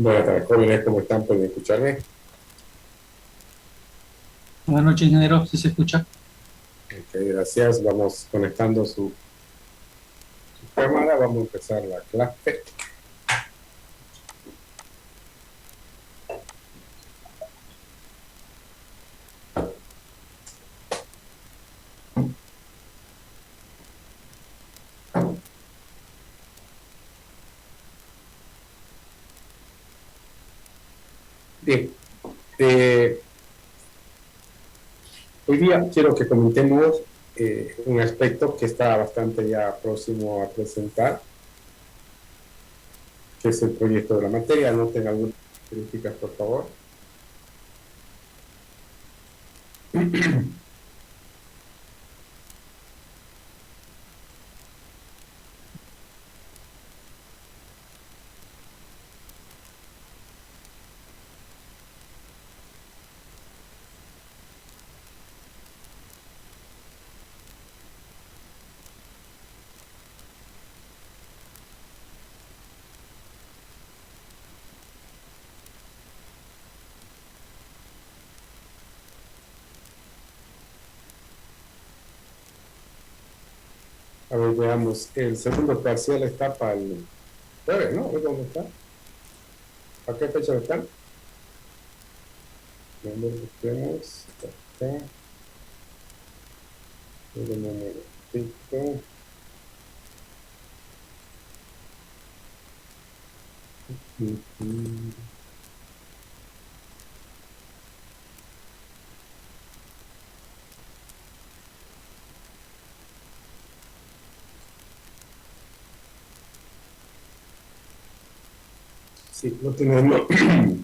Buenas tardes, jóvenes, ¿cómo están? ¿Pueden escucharme? Buenas noches, ingeniero, si se escucha. Ok, gracias. Vamos conectando su cámara. Vamos a empezar la clase. Bien, eh, hoy día quiero que comentemos un aspecto que está bastante ya próximo a presentar, que es el proyecto de la materia. Anoten algunas características, por favor. A ver, veamos. El segundo parcial está para el jueves, ¿no? ¿Hoy dónde está? ¿A qué fecha están? ¿Dónde busquemos? Acá. El número 5. Sí, lo tenemos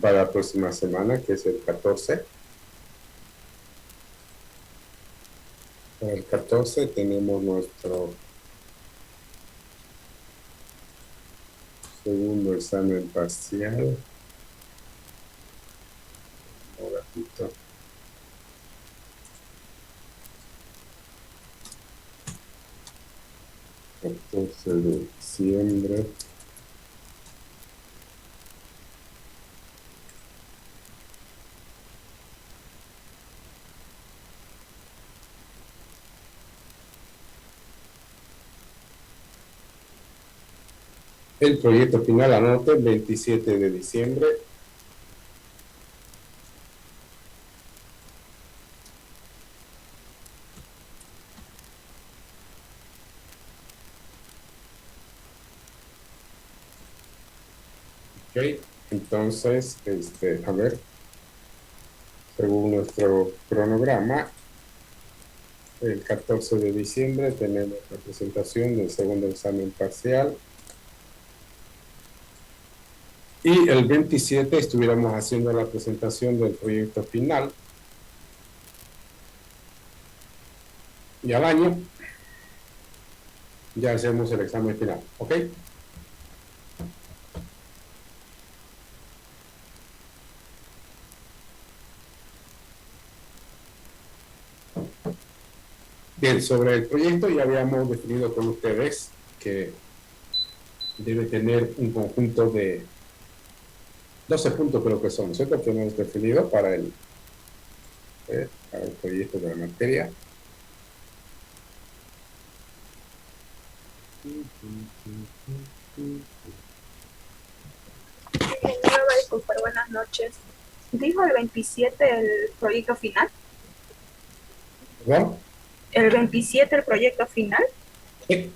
para la próxima semana, que es el 14. Para el 14 tenemos nuestro segundo examen parcial. Un ratito. 14 de diciembre. El proyecto final, anote, 27 de diciembre. Ok, entonces, a ver, según nuestro cronograma, el 14 de diciembre tenemos la presentación del segundo examen parcial y el 27 estuviéramos haciendo la presentación del proyecto final y al año ya hacemos el examen final, ¿ok? Bien, sobre el proyecto ya habíamos definido con ustedes que debe tener un conjunto de 12 puntos, creo que son, ¿cierto? Que hemos definido para el proyecto de la materia. Ingeniero, va a disculpar, buenas noches. Dijo el 27 el proyecto final. ¿Perdón? El 27 el proyecto final. Sí.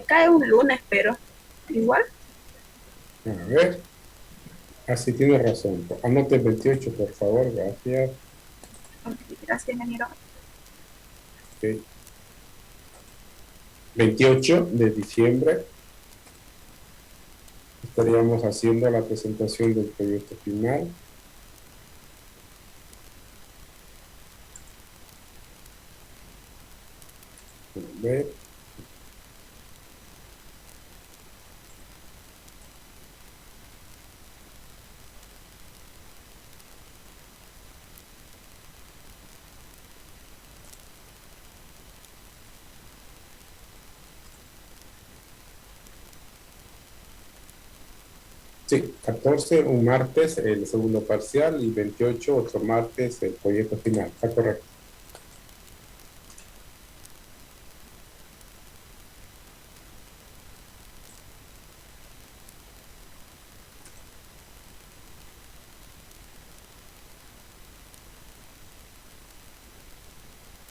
Cae un lunes, pero igual. A ver, así tiene razón. Anote 28, por favor, gracias. Ok, gracias, ingeniero. Ok. 28 de diciembre estaríamos haciendo la presentación del proyecto final. A ver. Sí, 14 un martes el segundo parcial y 28 otro martes el proyecto final. Está correcto.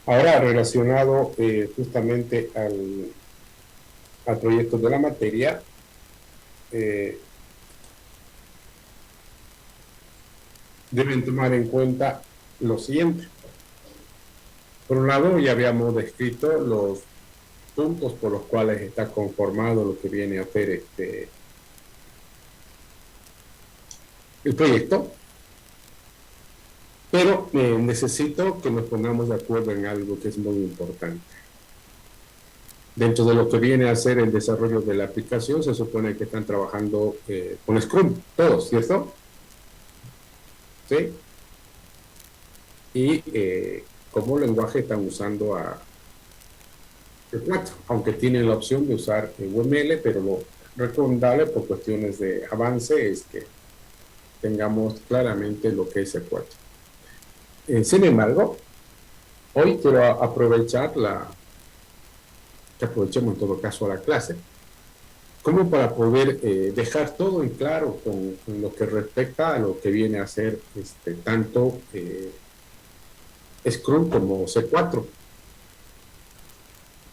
Ahora, relacionado justamente al proyecto de la materia, deben tomar en cuenta lo siguiente. Por un lado, ya habíamos descrito los puntos por los cuales está conformado lo que viene a ser el proyecto, pero necesito que nos pongamos de acuerdo en algo que es muy importante. Dentro de lo que viene a ser el desarrollo de la aplicación, se supone que están trabajando con Scrum, todos, ¿cierto? ¿Sí? Y como lenguaje están usando a C4, aunque tienen la opción de usar UML, pero lo recomendable por cuestiones de avance es que tengamos claramente lo que es C4. Sin embargo, hoy quiero aprovechar que aprovechemos en todo caso la clase, como para poder dejar todo en claro con lo que respecta a lo que viene a ser tanto Scrum como C4.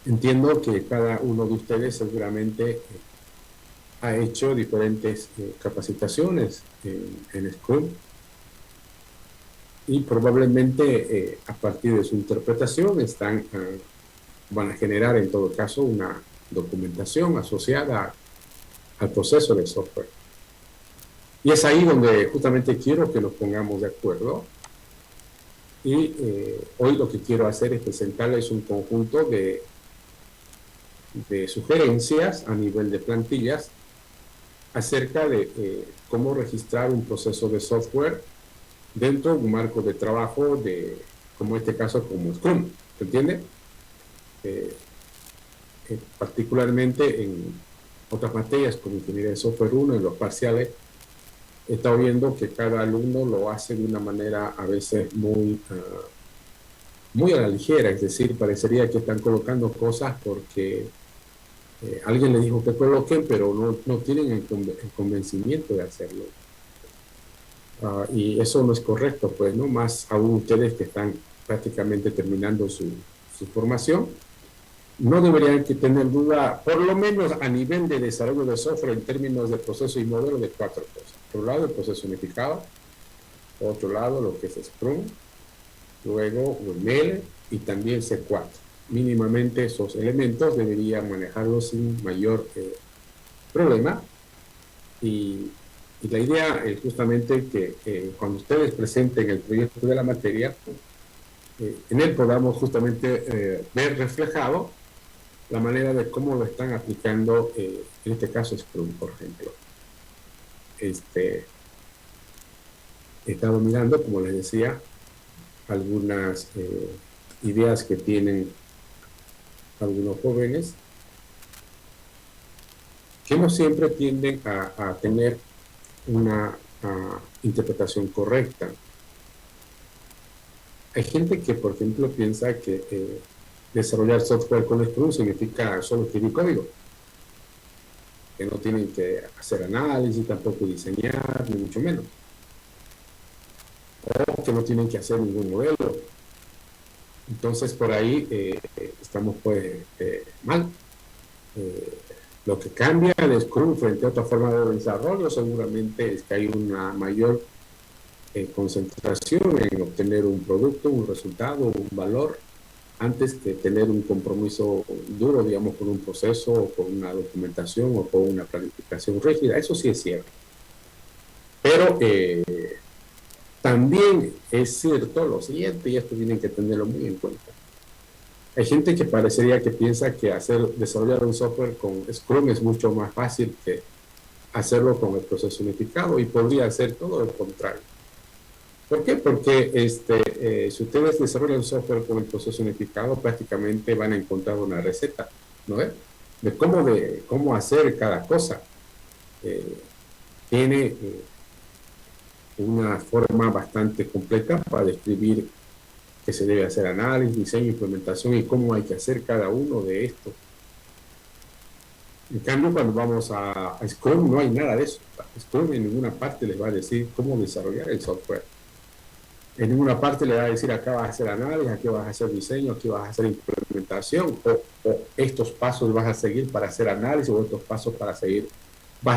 Entiendo que cada uno de ustedes seguramente ha hecho diferentes capacitaciones en Scrum y probablemente a partir de su interpretación van a generar en todo caso una documentación asociada al proceso de software. Y es ahí donde justamente quiero que nos pongamos de acuerdo. Y hoy lo que quiero hacer es presentarles un conjunto de sugerencias a nivel de plantillas acerca de cómo registrar un proceso de software dentro de un marco de trabajo como este caso, como Scrum, ¿se entiende? Particularmente en otras materias como Ingeniería de Software 1, en los parciales, he estado viendo que cada alumno lo hace de una manera a veces muy a la ligera, es decir, parecería que están colocando cosas porque alguien les dijo que coloquen, pero no tienen el convencimiento de hacerlo. Y eso no es correcto, pues, ¿no? Más aún ustedes que están prácticamente terminando su formación, no deberían que tener duda, por lo menos a nivel de desarrollo de software en términos de proceso y modelo, de 4 cosas. Por un lado, el proceso unificado, por otro lado, lo que es Scrum, luego UML y también C4. Mínimamente esos elementos deberían manejarlos sin mayor problema. Y la idea es justamente que cuando ustedes presenten el proyecto de la materia, en él podamos justamente ver reflejado la manera de cómo lo están aplicando, en este caso Scrum, por ejemplo. He estado mirando, como les decía, algunas ideas que tienen algunos jóvenes que no siempre tienden a tener una interpretación correcta. Hay gente que, por ejemplo, piensa que desarrollar software con Scrum significa solo escribir código, que no tienen que hacer análisis, tampoco diseñar, ni mucho menos, o que no tienen que hacer ningún modelo. Entonces, por ahí estamos pues mal. Lo que cambia el Scrum frente a otra forma de desarrollo seguramente es que hay una mayor concentración en obtener un producto, un resultado, un valor, antes que tener un compromiso duro, digamos, con un proceso o con una documentación o con una planificación rígida. Eso sí es cierto. Pero también es cierto lo siguiente, y esto tienen que tenerlo muy en cuenta. Hay gente que parecería que piensa que desarrollar un software con Scrum es mucho más fácil que hacerlo con el proceso unificado, y podría ser todo lo contrario. ¿Por qué? Porque si ustedes desarrollan software con el proceso unificado, prácticamente van a encontrar una receta, ¿no? De cómo hacer cada cosa. tiene una forma bastante completa para describir que se debe hacer análisis, diseño, implementación y cómo hay que hacer cada uno de estos. En cambio, cuando vamos a Scrum no hay nada de eso. Scrum en ninguna parte les va a decir cómo desarrollar el software. En ninguna parte le va a decir acá vas a hacer análisis, aquí vas a hacer diseño, aquí vas a hacer implementación, o estos pasos vas a seguir para hacer análisis, o estos pasos vas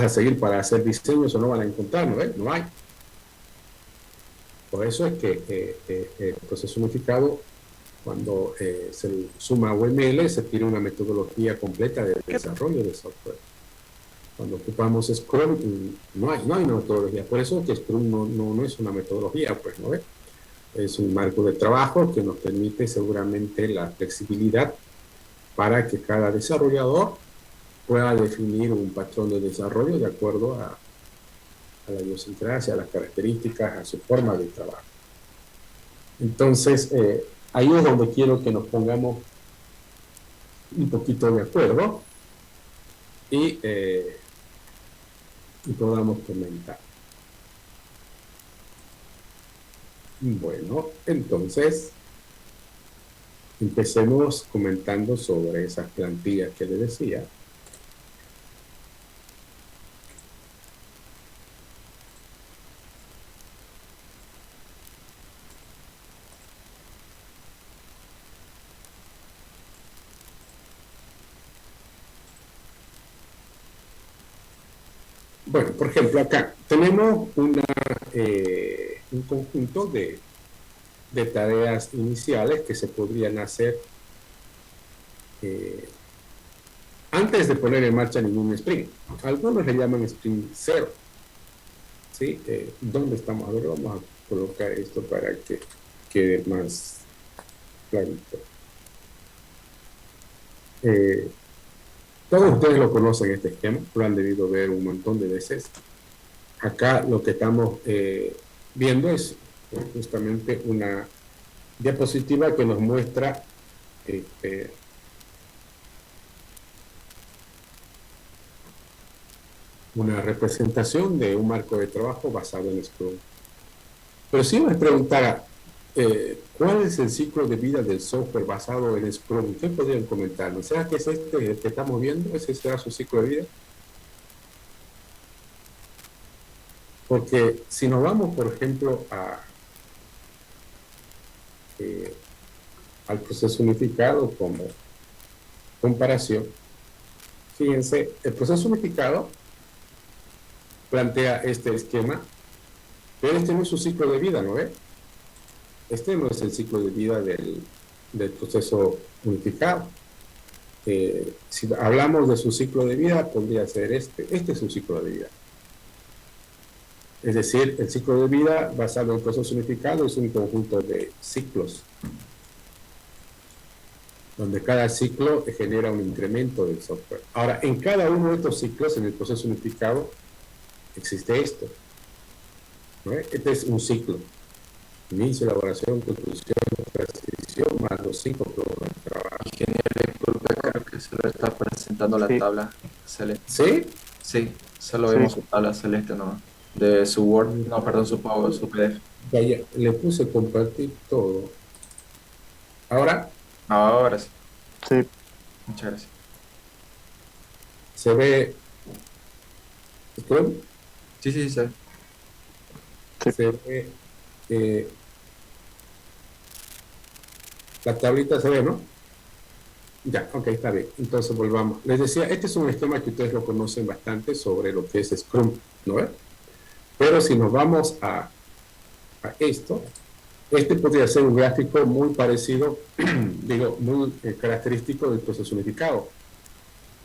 a seguir para hacer diseño. Eso no van a encontrar, ¿no? No hay. Por eso es que el proceso unificado, cuando se suma a UML, se tiene una metodología completa de desarrollo de software. Cuando ocupamos Scrum, no hay una metodología. Por eso es que Scrum no es una metodología, pues, ¿no? Es un marco de trabajo que nos permite seguramente la flexibilidad para que cada desarrollador pueda definir un patrón de desarrollo de acuerdo a la idiosincrasia, a las características, a su forma de trabajo. Entonces, ahí es donde quiero que nos pongamos un poquito de acuerdo y podamos comentar. Bueno, entonces, empecemos comentando sobre esas plantillas que le decía. Bueno, por ejemplo, acá tenemos un conjunto de tareas iniciales que se podrían hacer antes de poner en marcha ningún sprint. Algunos le llaman sprint 0. ¿Sí? ¿Dónde estamos? A ver, vamos a colocar esto para que quede más clarito. Todos ustedes lo conocen, este esquema, lo han debido ver un montón de veces. Acá lo que estamos viendo es justamente una diapositiva que nos muestra una representación de un marco de trabajo basado en Scrum. Pero si yo les preguntara ¿cuál es el ciclo de vida del software basado en Scrum? ¿Qué podrían comentarnos? ¿Será que es este que estamos viendo? ¿Ese será su ciclo de vida? Porque si nos vamos, por ejemplo, al proceso unificado como comparación, fíjense, el proceso unificado plantea este esquema, pero este no es su ciclo de vida, ¿no ve? Este no es el ciclo de vida del proceso unificado. Si hablamos de su ciclo de vida, podría ser este es su ciclo de vida. Es decir, el ciclo de vida basado en el proceso unificado es un conjunto de ciclos, donde cada ciclo genera un incremento del software. Ahora, en cada uno de estos ciclos, en el proceso unificado, existe esto, ¿no? Este es un ciclo: inicio, elaboración, conclusión, transición, más los 5 programas de trabajo. Ingeniero, disculpe, creo que se lo está presentando la tabla celeste. ¿Sí? Sí, solo vemos su tabla celeste nomás. De su Word, no, perdón, su Power, su PDF. Ya, le puse compartir todo. Ahora Ahora sí. Sí. Muchas gracias. se ve Scrum, Sí, sí, sí. se ve la tablita, se ve, ¿no? Ya, ok, está bien. Entonces volvamos. Les decía, este es un esquema que ustedes lo conocen bastante sobre lo que es Scrum, ¿no? Pero si nos vamos a esto, este podría ser un gráfico muy parecido, digo, muy característico del proceso unificado.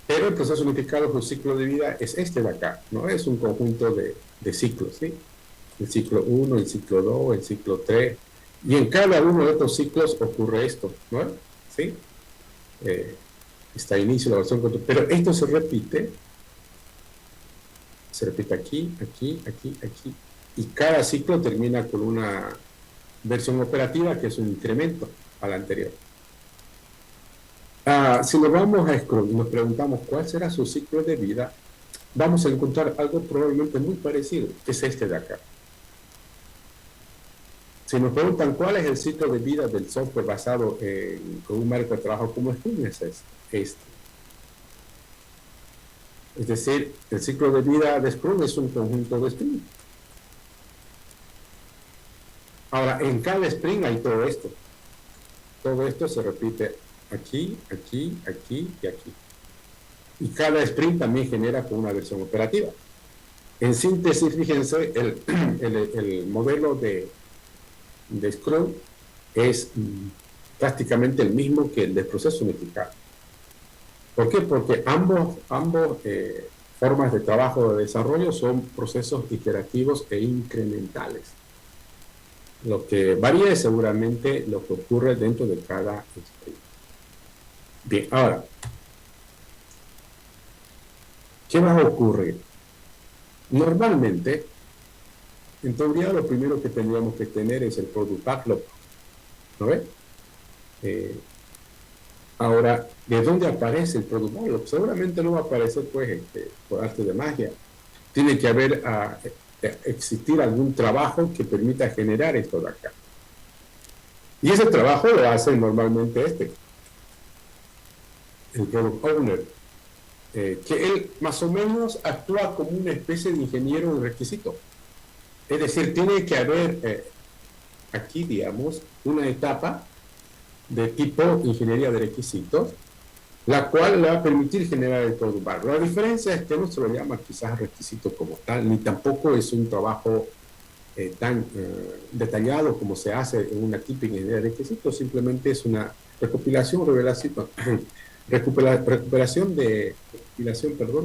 Pero el proceso unificado, su ciclo de vida es este de acá, ¿no? Es un conjunto de ciclos, ¿sí? El ciclo 1, el ciclo 2, el ciclo 3. Y en cada uno de estos ciclos ocurre esto, ¿no? ¿Sí? Está inicio, la versión, pero esto se repite aquí, aquí, aquí, aquí, y cada ciclo termina con una versión operativa que es un incremento a la anterior. Si nos vamos a Scrum y nos preguntamos cuál será su ciclo de vida, vamos a encontrar algo probablemente muy parecido, que es este de acá. Si nos preguntan cuál es el ciclo de vida del software basado en un marco de trabajo como Scrum, es este. Es decir, el ciclo de vida de Scrum es un conjunto de sprints. Ahora, en cada sprint hay todo esto. Todo esto se repite aquí, aquí, aquí y aquí. Y cada sprint también genera con una versión operativa. En síntesis, fíjense, el modelo de Scrum es prácticamente el mismo que el del proceso unificado. ¿Por qué? Porque ambos formas de trabajo de desarrollo son procesos iterativos e incrementales. Lo que varía es seguramente lo que ocurre dentro de cada sprint. Bien, ahora, ¿qué va a ocurrir? Normalmente, en teoría, lo primero que tendríamos que tener es el Product Backlog, ¿no ve? Ahora, ¿de dónde aparece el Product Backlog? Seguramente no va a aparecer, pues, por arte de magia. Tiene que existir algún trabajo que permita generar esto de acá. Y ese trabajo lo hace normalmente el Product Owner, que él más o menos actúa como una especie de ingeniero de requisitos. Es decir, tiene que haber aquí, digamos, una etapa de tipo ingeniería de requisitos, la cual le va a permitir generar el Product Backlog. La diferencia es que no se lo llama quizás requisito como tal, ni tampoco es un trabajo tan detallado como se hace en una típica ingeniería de requisitos, simplemente es una recopilación de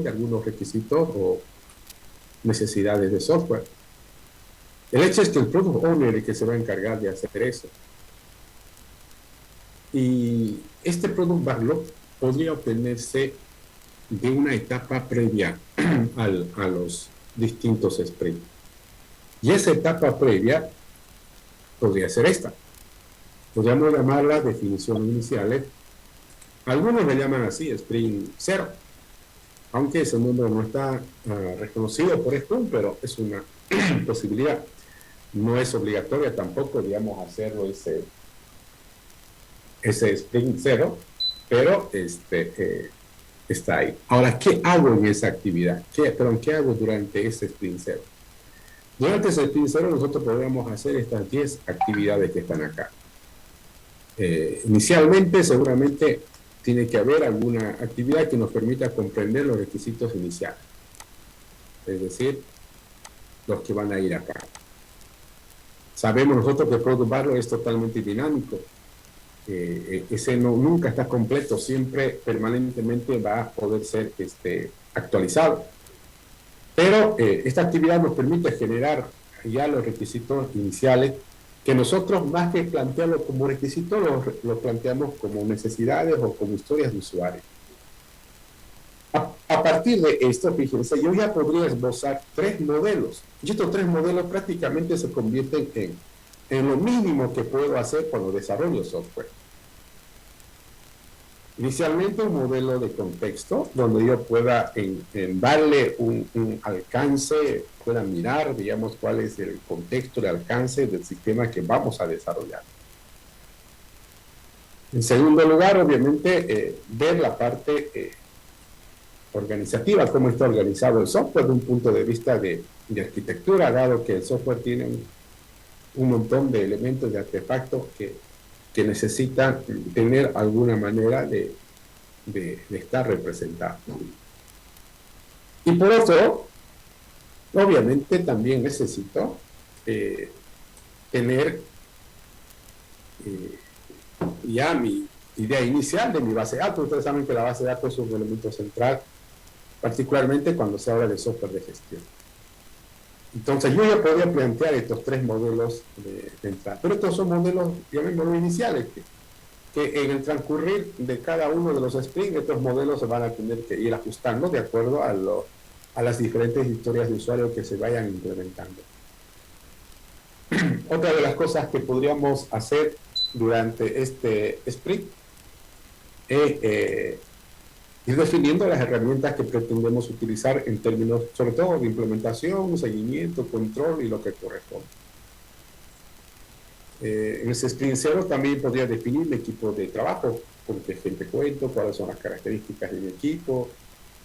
algunos requisitos o necesidades de software. El hecho es que el Product Owner es el que se va a encargar de hacer eso. Y este Product Backlog podría obtenerse de una etapa previa a los distintos sprints. Y esa etapa previa podría ser esta. Podríamos llamarla definición iniciales. Algunos le llaman así, sprint 0. Aunque ese nombre no está reconocido por Scrum, pero es una posibilidad. No es obligatoria tampoco, digamos, hacerlo ese sprint 0, pero está ahí. Ahora, ¿qué hago en esa actividad? ¿Qué hago durante ese sprint 0? Durante ese sprint 0 nosotros podríamos hacer estas 10 actividades que están acá. Inicialmente, seguramente, tiene que haber alguna actividad que nos permita comprender los requisitos iniciales. Es decir, los que van a ir acá. Sabemos nosotros que el Product Backlog es totalmente dinámico. Ese nunca está completo, siempre permanentemente va a poder ser actualizado. Pero esta actividad nos permite generar ya los requisitos iniciales, que nosotros más que plantearlo como requisitos, lo planteamos como necesidades o como historias de usuario. A partir de esto, fíjense, yo ya podría esbozar 3 modelos. Y estos 3 modelos prácticamente se convierten en lo mínimo que puedo hacer cuando desarrollo software. Inicialmente un modelo de contexto, donde yo pueda darle un alcance, pueda mirar, digamos, cuál es el contexto de alcance del sistema que vamos a desarrollar. En segundo lugar, obviamente, ver la parte organizativa, cómo está organizado el software de un punto de vista de arquitectura, dado que el software tiene un montón de elementos de artefactos que necesitan tener alguna manera de estar representados. Y por otro, obviamente también necesito tener ya mi idea inicial de mi base de datos. Ustedes saben que la base de datos es un elemento central, particularmente cuando se habla de software de gestión. Entonces yo ya podría plantear estos 3 modelos de entrada, pero estos son modelos, llamémoslo iniciales, que en el transcurrir de cada uno de los sprints, estos modelos se van a tener que ir ajustando de acuerdo a las diferentes historias de usuario que se vayan implementando. Otra de las cosas que podríamos hacer durante este sprint es ir definiendo las herramientas que pretendemos utilizar en términos, sobre todo, de implementación, seguimiento, control y lo que corresponde. En ese sprint cero también podría definir el equipo de trabajo, con qué gente cuento, cuáles son las características de mi equipo,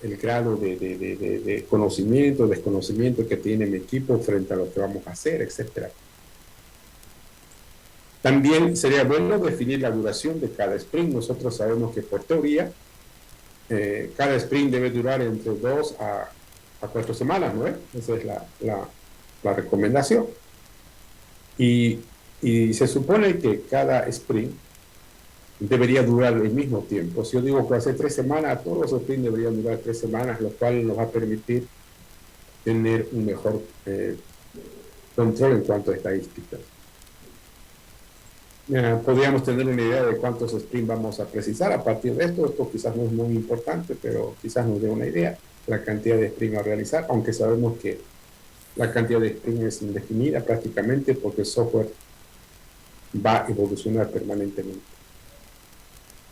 el grado de conocimiento, desconocimiento que tiene mi equipo frente a lo que vamos a hacer, etc. También sería bueno definir la duración de cada sprint. Nosotros sabemos que por teoría cada sprint debe durar entre 2 a 4 semanas, ¿no es? Esa es la recomendación. Y se supone que cada sprint debería durar el mismo tiempo. Si yo digo que hace 3 semanas, todos los sprints deberían durar 3 semanas, lo cual nos va a permitir tener un mejor control en cuanto a estadísticas. Podríamos tener una idea de cuántos sprints vamos a precisar a partir de esto. Esto quizás no es muy importante, pero quizás nos dé una idea la cantidad de sprints a realizar, aunque sabemos que la cantidad de sprints es indefinida prácticamente porque el software va a evolucionar permanentemente.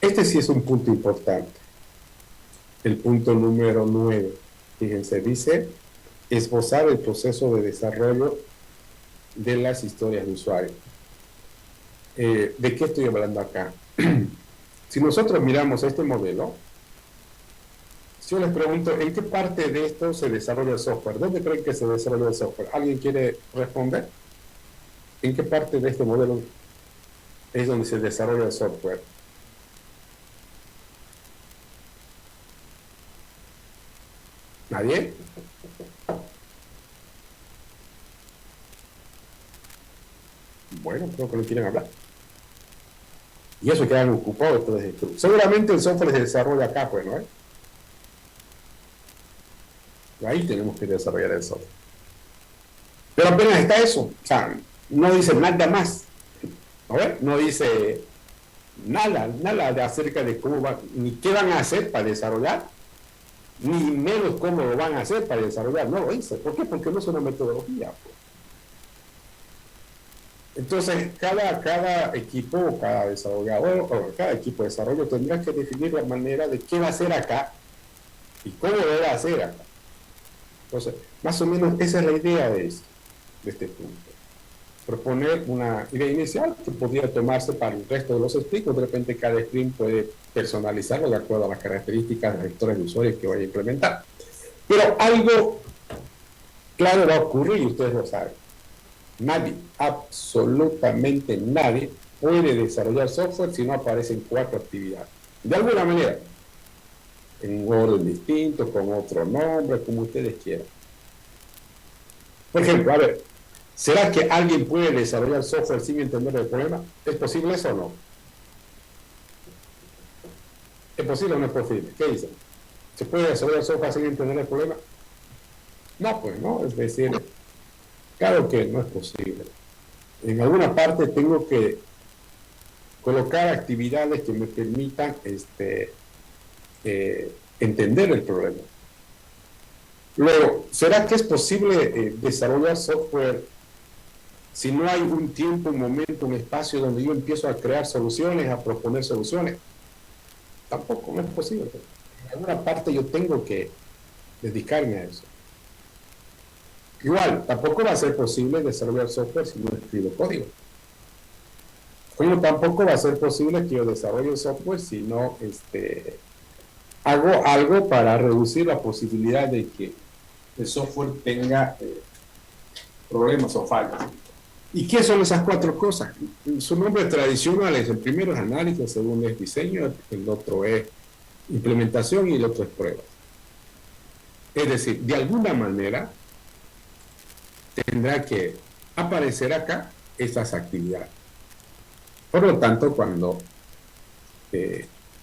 Este sí es un punto importante. El punto número 9. Fíjense, dice esbozar el proceso de desarrollo de las historias de usuario. ¿De qué estoy hablando acá? Si nosotros miramos este modelo, si yo les pregunto, ¿en qué parte de esto se desarrolla el software? ¿Dónde creen que se desarrolla el software? ¿Alguien quiere responder? ¿En qué parte de este modelo es donde se desarrolla el software? ¿Nadie? Bueno, creo que no quieren hablar. Y eso quedan ocupados. Entonces, seguramente el software se desarrolla acá, pues, ¿no? Ahí tenemos que desarrollar el software. Pero apenas está eso. O sea, no dice nada más. ¿No ves? No dice nada de acerca de cómo van, ni qué van a hacer para desarrollar, ni menos cómo lo van a hacer para desarrollar. No lo dice. ¿Por qué? Porque no es una metodología, pues. Entonces, cada equipo, cada desarrollador, o cada equipo de desarrollo tendrá que definir la manera de qué va a hacer acá y cómo lo va a hacer acá. Entonces, más o menos esa es la idea de este punto. Proponer una idea inicial que podría tomarse para el resto de los sprints. De repente, cada sprint puede personalizarlo de acuerdo a las características de las historias de usuarios que vaya a implementar. Pero algo claro va a ocurrir y ustedes lo saben. Nadie, absolutamente nadie, puede desarrollar software si no aparecen 4 actividades. De alguna manera, en un orden distinto, con otro nombre, como ustedes quieran. Por ejemplo, a ver, ¿será que alguien puede desarrollar software sin entender el problema? ¿Es posible eso o no? ¿Es posible o no es posible? ¿Qué dicen? ¿Se puede desarrollar software sin entender el problema? No, pues no, es decir, claro que no es posible. En alguna parte tengo que colocar actividades que me permitan entender el problema. Luego, ¿será que es posible desarrollar software si no hay un tiempo, un momento, un espacio donde yo empiezo a crear soluciones, a proponer soluciones? Tampoco, no es posible. En alguna parte yo tengo que dedicarme a eso. Igual, tampoco va a ser posible desarrollar software si no escribo código. Como tampoco va a ser posible que yo desarrolle software si no hago algo para reducir la posibilidad de que el software tenga problemas o fallas. ¿Y qué son esas 4 cosas? Su nombre tradicional es: el primero es análisis, el segundo es diseño, el otro es implementación y el otro es pruebas. Es decir, de alguna manera tendrá que aparecer acá estas actividades. Por lo tanto, cuando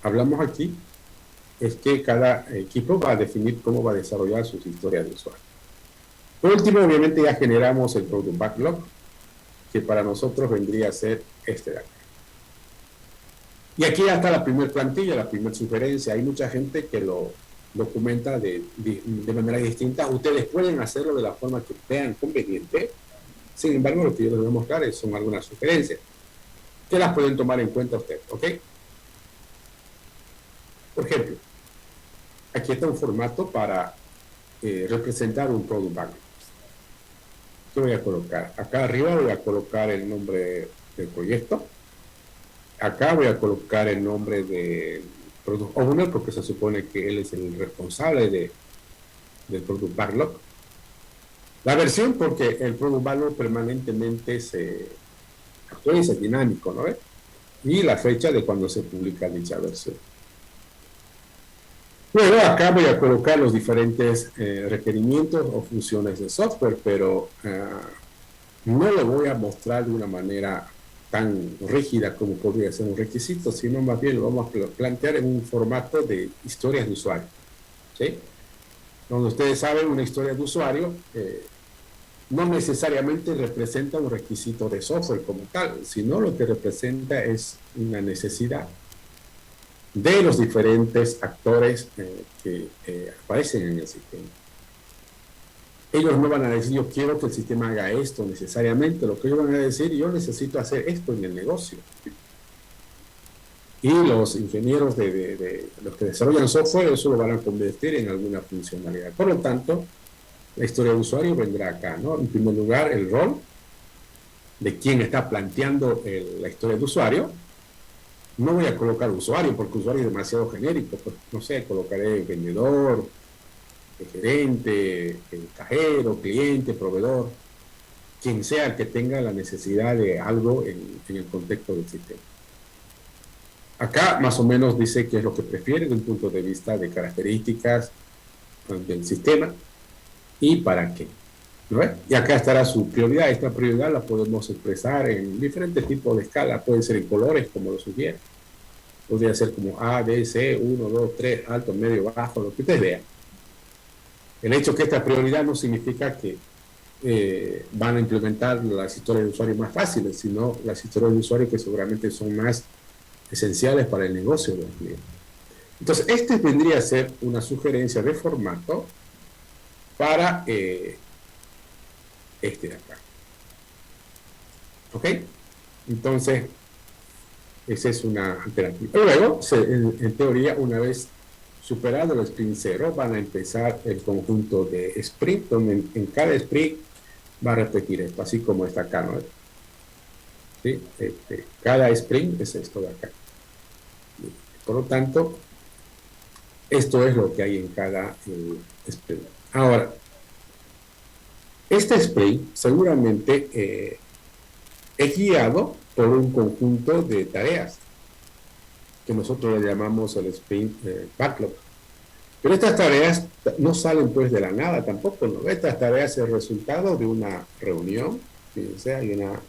hablamos aquí, es que cada equipo va a definir cómo va a desarrollar sus historias de usuario. Por último, obviamente ya generamos el Product Backlog, que para nosotros vendría a ser este de acá. Y aquí ya está la primera plantilla, la primera sugerencia. Hay mucha gente que lo documenta de manera distinta. Ustedes pueden hacerlo de la forma que vean conveniente. Sin embargo, lo que yo les voy a mostrar son algunas sugerencias que las pueden tomar en cuenta ustedes, ¿ok? Por ejemplo, aquí está un formato para representar un product backlog. ¿Qué voy a colocar? Acá arriba voy a colocar el nombre del proyecto. Acá voy a colocar el nombre de Product Owner, porque se supone que él es el responsable del Product Backlog. La versión, porque el Product Backlog permanentemente se actualiza, es dinámico, ¿no? Y la fecha de cuando se publica dicha versión. Luego acá voy a colocar los diferentes requerimientos o funciones de software, pero no lo voy a mostrar de una manera tan rígida como podría ser un requisito, sino más bien lo vamos a plantear en un formato de historias de usuario, ¿sí? Donde ustedes saben, una historia de usuario no necesariamente representa un requisito de software como tal, sino lo que representa es una necesidad de los diferentes actores que aparecen en el sistema. Ellos no van a decir, yo quiero que el sistema haga esto necesariamente. Lo que ellos van a decir, yo necesito hacer esto en el negocio. Y los ingenieros de los que desarrollan software, eso lo van a convertir en alguna funcionalidad. Por lo tanto, la historia del usuario vendrá acá, ¿no? En primer lugar, el rol de quien está planteando la historia del usuario. No voy a colocar usuario, porque usuario es demasiado genérico. Pues, no sé, colocaré vendedor, gerente, cajero, cliente, proveedor, quien sea el que tenga la necesidad de algo en el contexto del sistema. Acá más o menos dice qué es lo que prefiere desde un punto de vista de características del sistema y para qué, ¿no? Y acá estará su prioridad. Esta prioridad la podemos expresar en diferentes tipos de escala. Puede ser en colores, como lo sugiere. Podría ser como A, B, C, 1, 2, 3, alto, medio, bajo, lo que ustedes vean. El hecho que esta prioridad no significa que van a implementar las historias de usuario más fáciles, sino las historias de usuario que seguramente son más esenciales para el negocio del cliente. Entonces, este vendría a ser una sugerencia de formato para este de acá. ¿Ok? Entonces, esa es una alternativa. Luego, en teoría, una vez superado el sprint 0, van a empezar el conjunto de sprint, donde en cada sprint va a repetir esto, así como está acá, ¿no? ¿Sí? Cada sprint es esto de acá. Por lo tanto, esto es lo que hay en cada sprint. Ahora, este sprint seguramente es guiado por un conjunto de tareas que nosotros le llamamos el sprint backlog. Pero estas tareas no salen pues de la nada tampoco, ¿no? Estas tareas son el resultado de una reunión, fíjense, hay una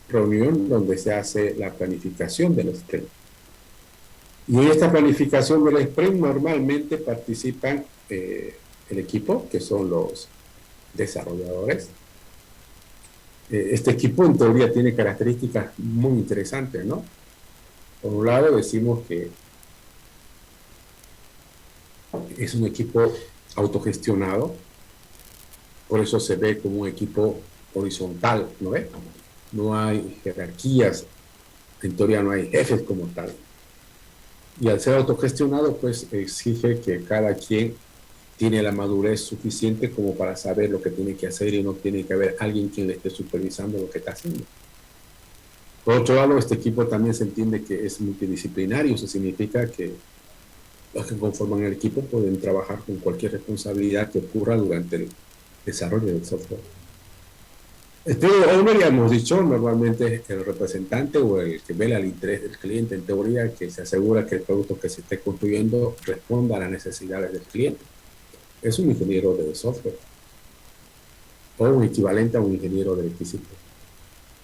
reunión donde se hace la planificación del sprint. Y en esta planificación del sprint normalmente participan el equipo, que son los desarrolladores. Este equipo en teoría tiene características muy interesantes, ¿no? Por un lado decimos que es un equipo autogestionado, por eso se ve como un equipo horizontal, ¿no ve? No hay jerarquías, en teoría no hay jefes como tal. Y al ser autogestionado, pues exige que cada quien tiene la madurez suficiente como para saber lo que tiene que hacer y no tiene que haber alguien quien le esté supervisando lo que está haciendo. Por otro lado, este equipo también se entiende que es multidisciplinario, eso significa que los que conforman el equipo pueden trabajar con cualquier responsabilidad que ocurra durante el desarrollo del software. El product owner, ya hemos dicho, normalmente es el representante o el que vela el interés del cliente, en teoría, que se asegura que el producto que se esté construyendo responda a las necesidades del cliente. Es un ingeniero de software o un equivalente a un ingeniero de requisitos.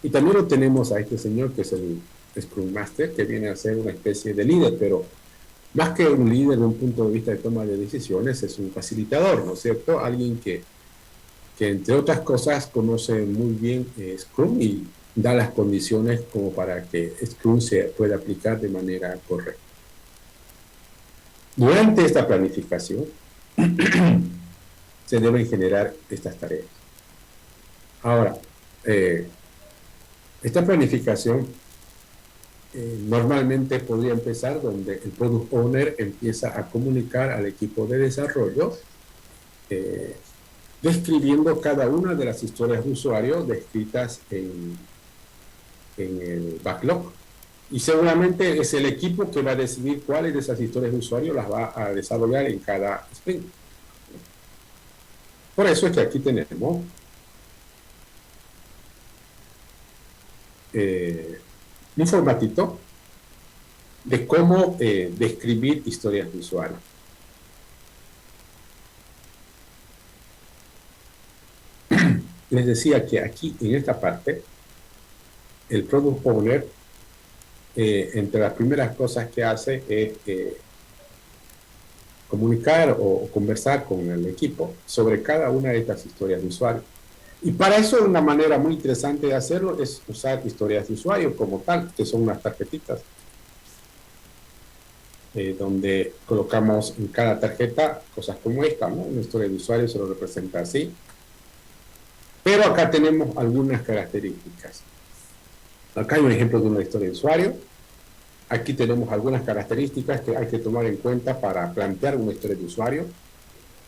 Y también lo tenemos a este señor que es el Scrum Master, que viene a ser una especie de líder, pero más que un líder de un punto de vista de toma de decisiones, es un facilitador, ¿no es cierto? Alguien que entre otras cosas conoce muy bien Scrum y da las condiciones como para que Scrum se pueda aplicar de manera correcta. Durante esta planificación se deben generar estas tareas. Ahora, esta planificación normalmente podría empezar donde el Product Owner empieza a comunicar al equipo de desarrollo, describiendo cada una de las historias de usuario descritas en el backlog. Y seguramente es el equipo que va a decidir cuáles de esas historias de usuario las va a desarrollar en cada sprint. Por eso es que aquí tenemos un formatito de cómo describir historias de usuario. Les decía que aquí, en esta parte, el Product Owner, entre las primeras cosas que hace es comunicar o conversar con el equipo sobre cada una de estas historias de usuario. Y para eso una manera muy interesante de hacerlo es usar historias de usuario como tal, que son unas tarjetitas, donde colocamos en cada tarjeta cosas como esta, ¿no? Una historia de usuario se lo representa así. Pero acá tenemos algunas características. Acá hay un ejemplo de una historia de usuario. Aquí tenemos algunas características que hay que tomar en cuenta para plantear una historia de usuario.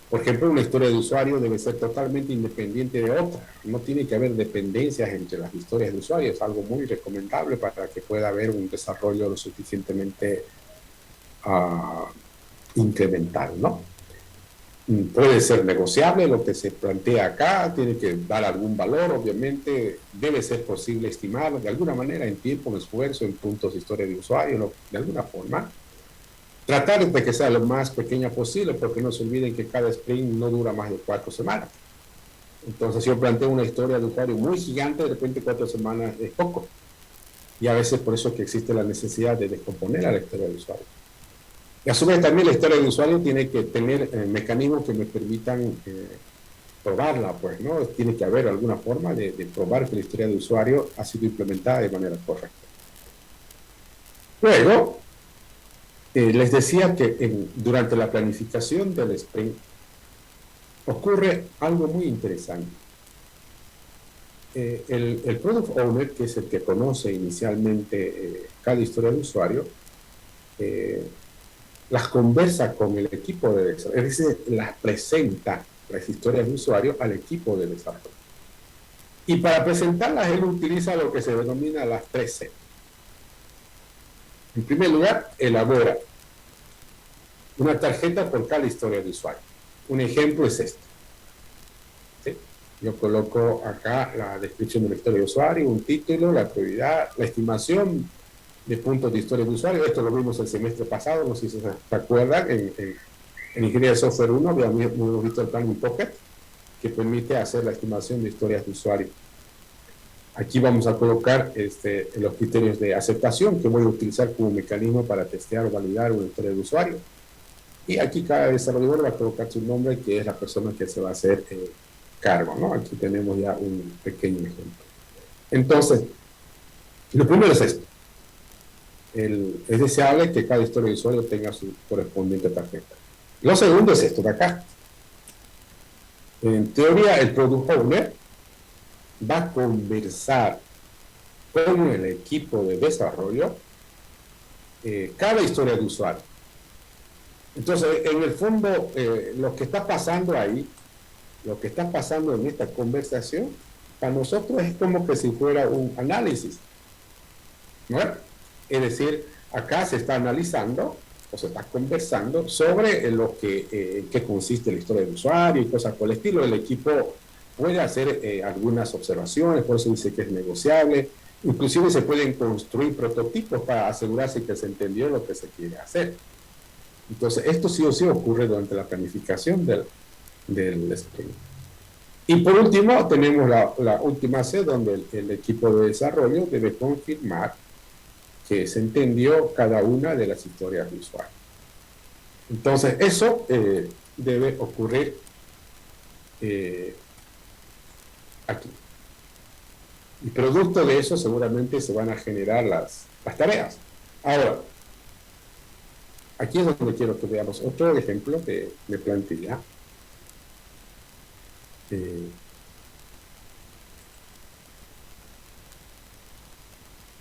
Por ejemplo, una historia de usuario debe ser totalmente independiente de otra. No tiene que haber dependencias entre las historias de usuario. Es algo muy recomendable para que pueda haber un desarrollo lo suficientemente incremental, ¿no? Puede ser negociable lo que se plantea acá, tiene que dar algún valor, obviamente, debe ser posible estimar de alguna manera en tiempo, en esfuerzo, en puntos de historia de usuario, ¿no? De alguna forma. Tratar de que sea lo más pequeña posible, porque no se olviden que cada sprint no dura más de 4 semanas. Entonces, si yo planteo una historia de usuario muy gigante, de repente 4 semanas es poco. Y a veces por eso que existe la necesidad de descomponer a la historia de usuario. Y a su vez también la historia del usuario tiene que tener mecanismos que me permitan probarla, pues, ¿no? Tiene que haber alguna forma de probar que la historia de usuario ha sido implementada de manera correcta. Luego, les decía que durante la planificación del sprint ocurre algo muy interesante. El Product Owner, que es el que conoce inicialmente cada historia de usuario, las conversa con el equipo de desarrollo, es decir, las presenta las historias de usuario al equipo de desarrollo. Y para presentarlas, él utiliza lo que se denomina las 3C. En primer lugar, elabora una tarjeta por cada historia de usuario. Un ejemplo es este. ¿Sí? Yo coloco acá la descripción de la historia de usuario, un título, la prioridad, la estimación de puntos de historia de usuario. Esto lo vimos el semestre pasado, no sé si se acuerdan, en Ingeniería de Software 1 habíamos visto el Planning Pocket, que permite hacer la estimación de historias de usuario. Aquí vamos a colocar los criterios de aceptación que voy a utilizar como mecanismo para testear o validar una historia de usuario. Y aquí cada desarrollador va a colocar su nombre, que es la persona que se va a hacer cargo, ¿no? Aquí tenemos ya un pequeño ejemplo. Entonces, lo primero es esto. Es deseable que cada historia de usuario tenga su correspondiente tarjeta. Lo segundo es esto de acá. En teoría, el Product Owner va a conversar con el equipo de desarrollo cada historia de usuario. Entonces, en el fondo, lo que está pasando ahí, lo que está pasando en esta conversación, para nosotros es como que si fuera un análisis, ¿no? Es decir, acá se está analizando o se está conversando sobre lo que consiste la historia del usuario y cosas por el estilo. El equipo puede hacer algunas observaciones, por eso dice que es negociable. Inclusive se pueden construir prototipos para asegurarse que se entendió lo que se quiere hacer. Entonces, esto sí o sí ocurre durante la planificación del sprint. Y por último, tenemos la última C, donde el equipo de desarrollo debe confirmar que se entendió cada una de las historias de usuario. Entonces, eso debe ocurrir aquí. Y producto de eso, seguramente se van a generar las tareas. Ahora, aquí es donde quiero que veamos otro ejemplo de plantilla.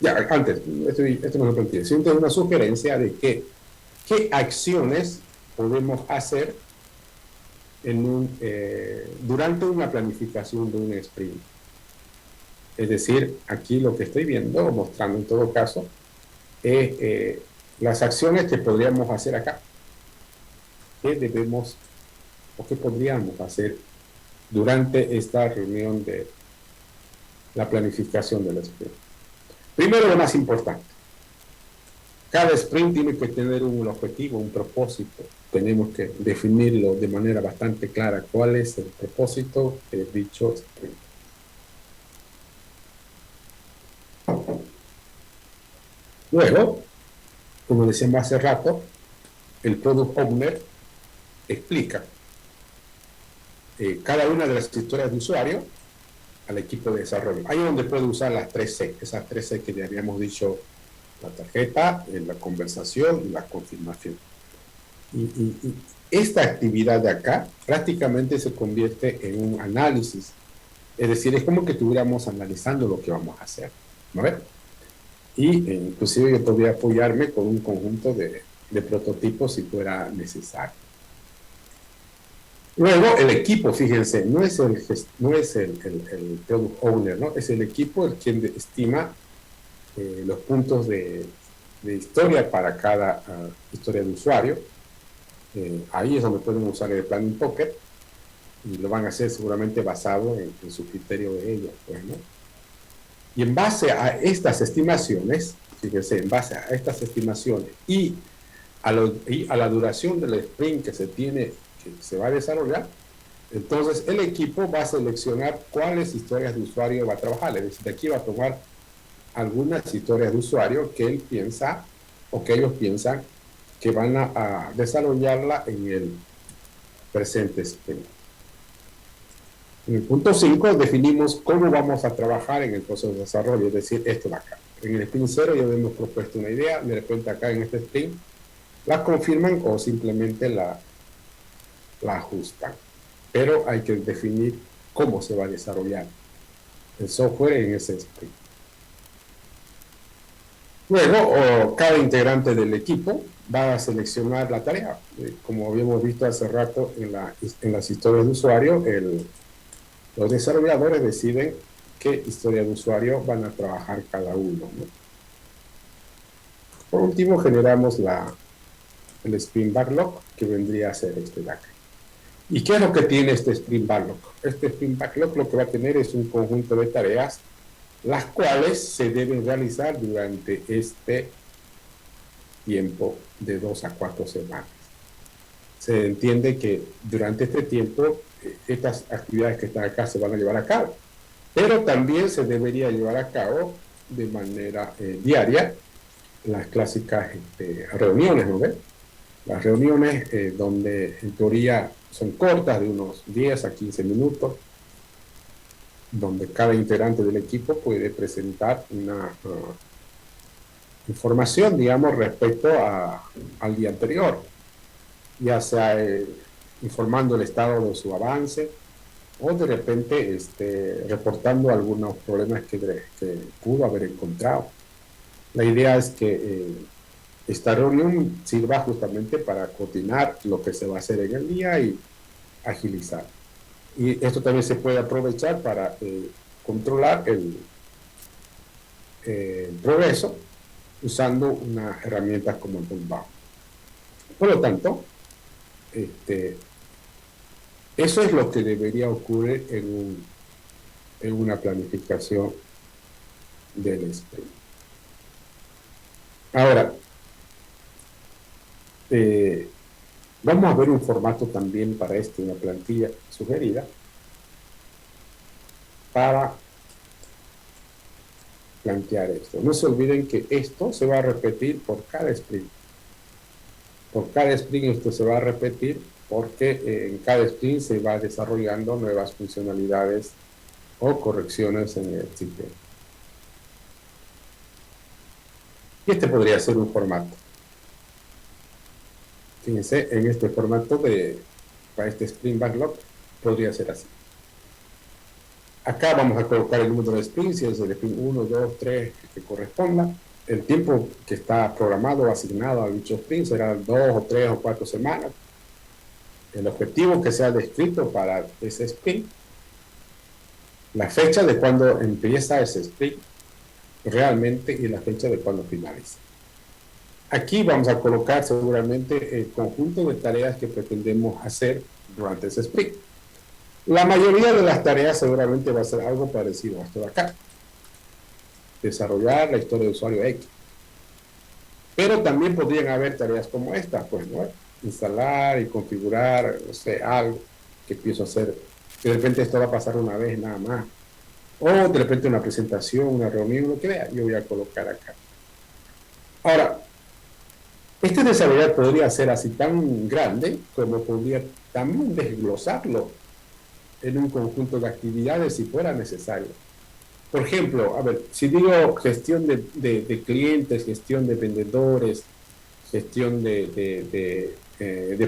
Ya, antes, esto me lo planteé. Siento una sugerencia de que, qué acciones podemos hacer durante una planificación de un sprint. Es decir, aquí lo que estoy viendo, mostrando en todo caso, es las acciones que podríamos hacer acá. ¿Qué debemos o qué podríamos hacer durante esta reunión de la planificación del sprint? Primero, lo más importante. Cada sprint tiene que tener un objetivo, un propósito. Tenemos que definirlo de manera bastante clara cuál es el propósito de dicho sprint. Luego, como decíamos hace rato, el Product Owner explica cada una de las historias de usuario al equipo de desarrollo. Ahí es donde puede usar las 3C, esas 3C que ya habíamos dicho, la tarjeta, la conversación y la confirmación. Y esta actividad de acá prácticamente se convierte en un análisis. Es decir, es como que estuviéramos analizando lo que vamos a hacer, ¿no ves? Y inclusive yo podría apoyarme con un conjunto de prototipos si fuera necesario. Luego, el equipo, fíjense, no es el product owner, ¿no? Es el equipo el quien estima los puntos de historia para cada historia de usuario. Ahí es donde pueden usar el Planning Pocket y lo van a hacer seguramente basado en su criterio de ellos, pues, ¿no? Y en base a estas estimaciones, fíjense, en base a estas estimaciones y a la duración del sprint que se va a desarrollar, entonces el equipo va a seleccionar cuáles historias de usuario va a trabajar. Es decir, de aquí va a tomar algunas historias de usuario que él piensa o que ellos piensan que van a desarrollarla en el presente sprint. En el punto 5 definimos cómo vamos a trabajar en el proceso de desarrollo, es decir, esto de acá. En el sprint 0 ya hemos propuesto una idea, de repente acá en este sprint la confirman o simplemente la ajustan. Pero hay que definir cómo se va a desarrollar el software en ese sprint. Luego, cada integrante del equipo va a seleccionar la tarea. Como habíamos visto hace rato en las historias de usuario, los desarrolladores deciden qué historia de usuario van a trabajar cada uno, ¿no? Por último, generamos el Sprint Backlog, que vendría a ser este de acá. ¿Y qué es lo que tiene este Sprint Backlog? Este Sprint Backlog lo que va a tener es un conjunto de tareas, las cuales se deben realizar durante este tiempo de 2 a 4 semanas. Se entiende que durante este tiempo estas actividades que están acá se van a llevar a cabo, pero también se debería llevar a cabo de manera diaria las clásicas reuniones, ¿no ves? Las reuniones donde en teoría son cortas, de unos 10 a 15 minutos, donde cada integrante del equipo puede presentar una información, digamos, respecto al día anterior, ya sea informando el estado de su avance o de repente reportando algunos problemas que pudo haber encontrado. La idea es que esta reunión sirva justamente para coordinar lo que se va a hacer en el día y agilizar. Y esto también se puede aprovechar para controlar el progreso usando unas herramientas como el Kanban. Por lo tanto, eso es lo que debería ocurrir en una planificación del sprint. Ahora, vamos a ver un formato también para una plantilla sugerida para plantear esto. No se olviden que esto se va a repetir por cada sprint. Por cada sprint esto se va a repetir porque en cada sprint se va desarrollando nuevas funcionalidades o correcciones en el sistema. Y este podría ser un formato. Fíjense, en este formato para este Sprint Backlog podría ser así. Acá vamos a colocar el número de sprints, si es el sprint 1, 2, 3 que corresponda. El tiempo que está programado, asignado a dicho sprint será 2 o 3 o 4 semanas. El objetivo que se ha descrito para ese sprint, la fecha de cuando empieza ese sprint realmente y la fecha de cuando finaliza. Aquí vamos a colocar seguramente el conjunto de tareas que pretendemos hacer durante ese sprint. La mayoría de las tareas seguramente va a ser algo parecido a esto de acá. Desarrollar la historia de usuario X. Pero también podrían haber tareas como esta, pues, ¿no? Instalar y configurar, no sé, algo que empiezo a hacer. De repente esto va a pasar una vez nada más. O de repente una presentación, una reunión, lo que vea, yo voy a colocar acá. Ahora, este desarrollar podría ser así tan grande como podría también desglosarlo en un conjunto de actividades si fuera necesario. Por ejemplo, a ver, si digo gestión de clientes, gestión de vendedores, gestión de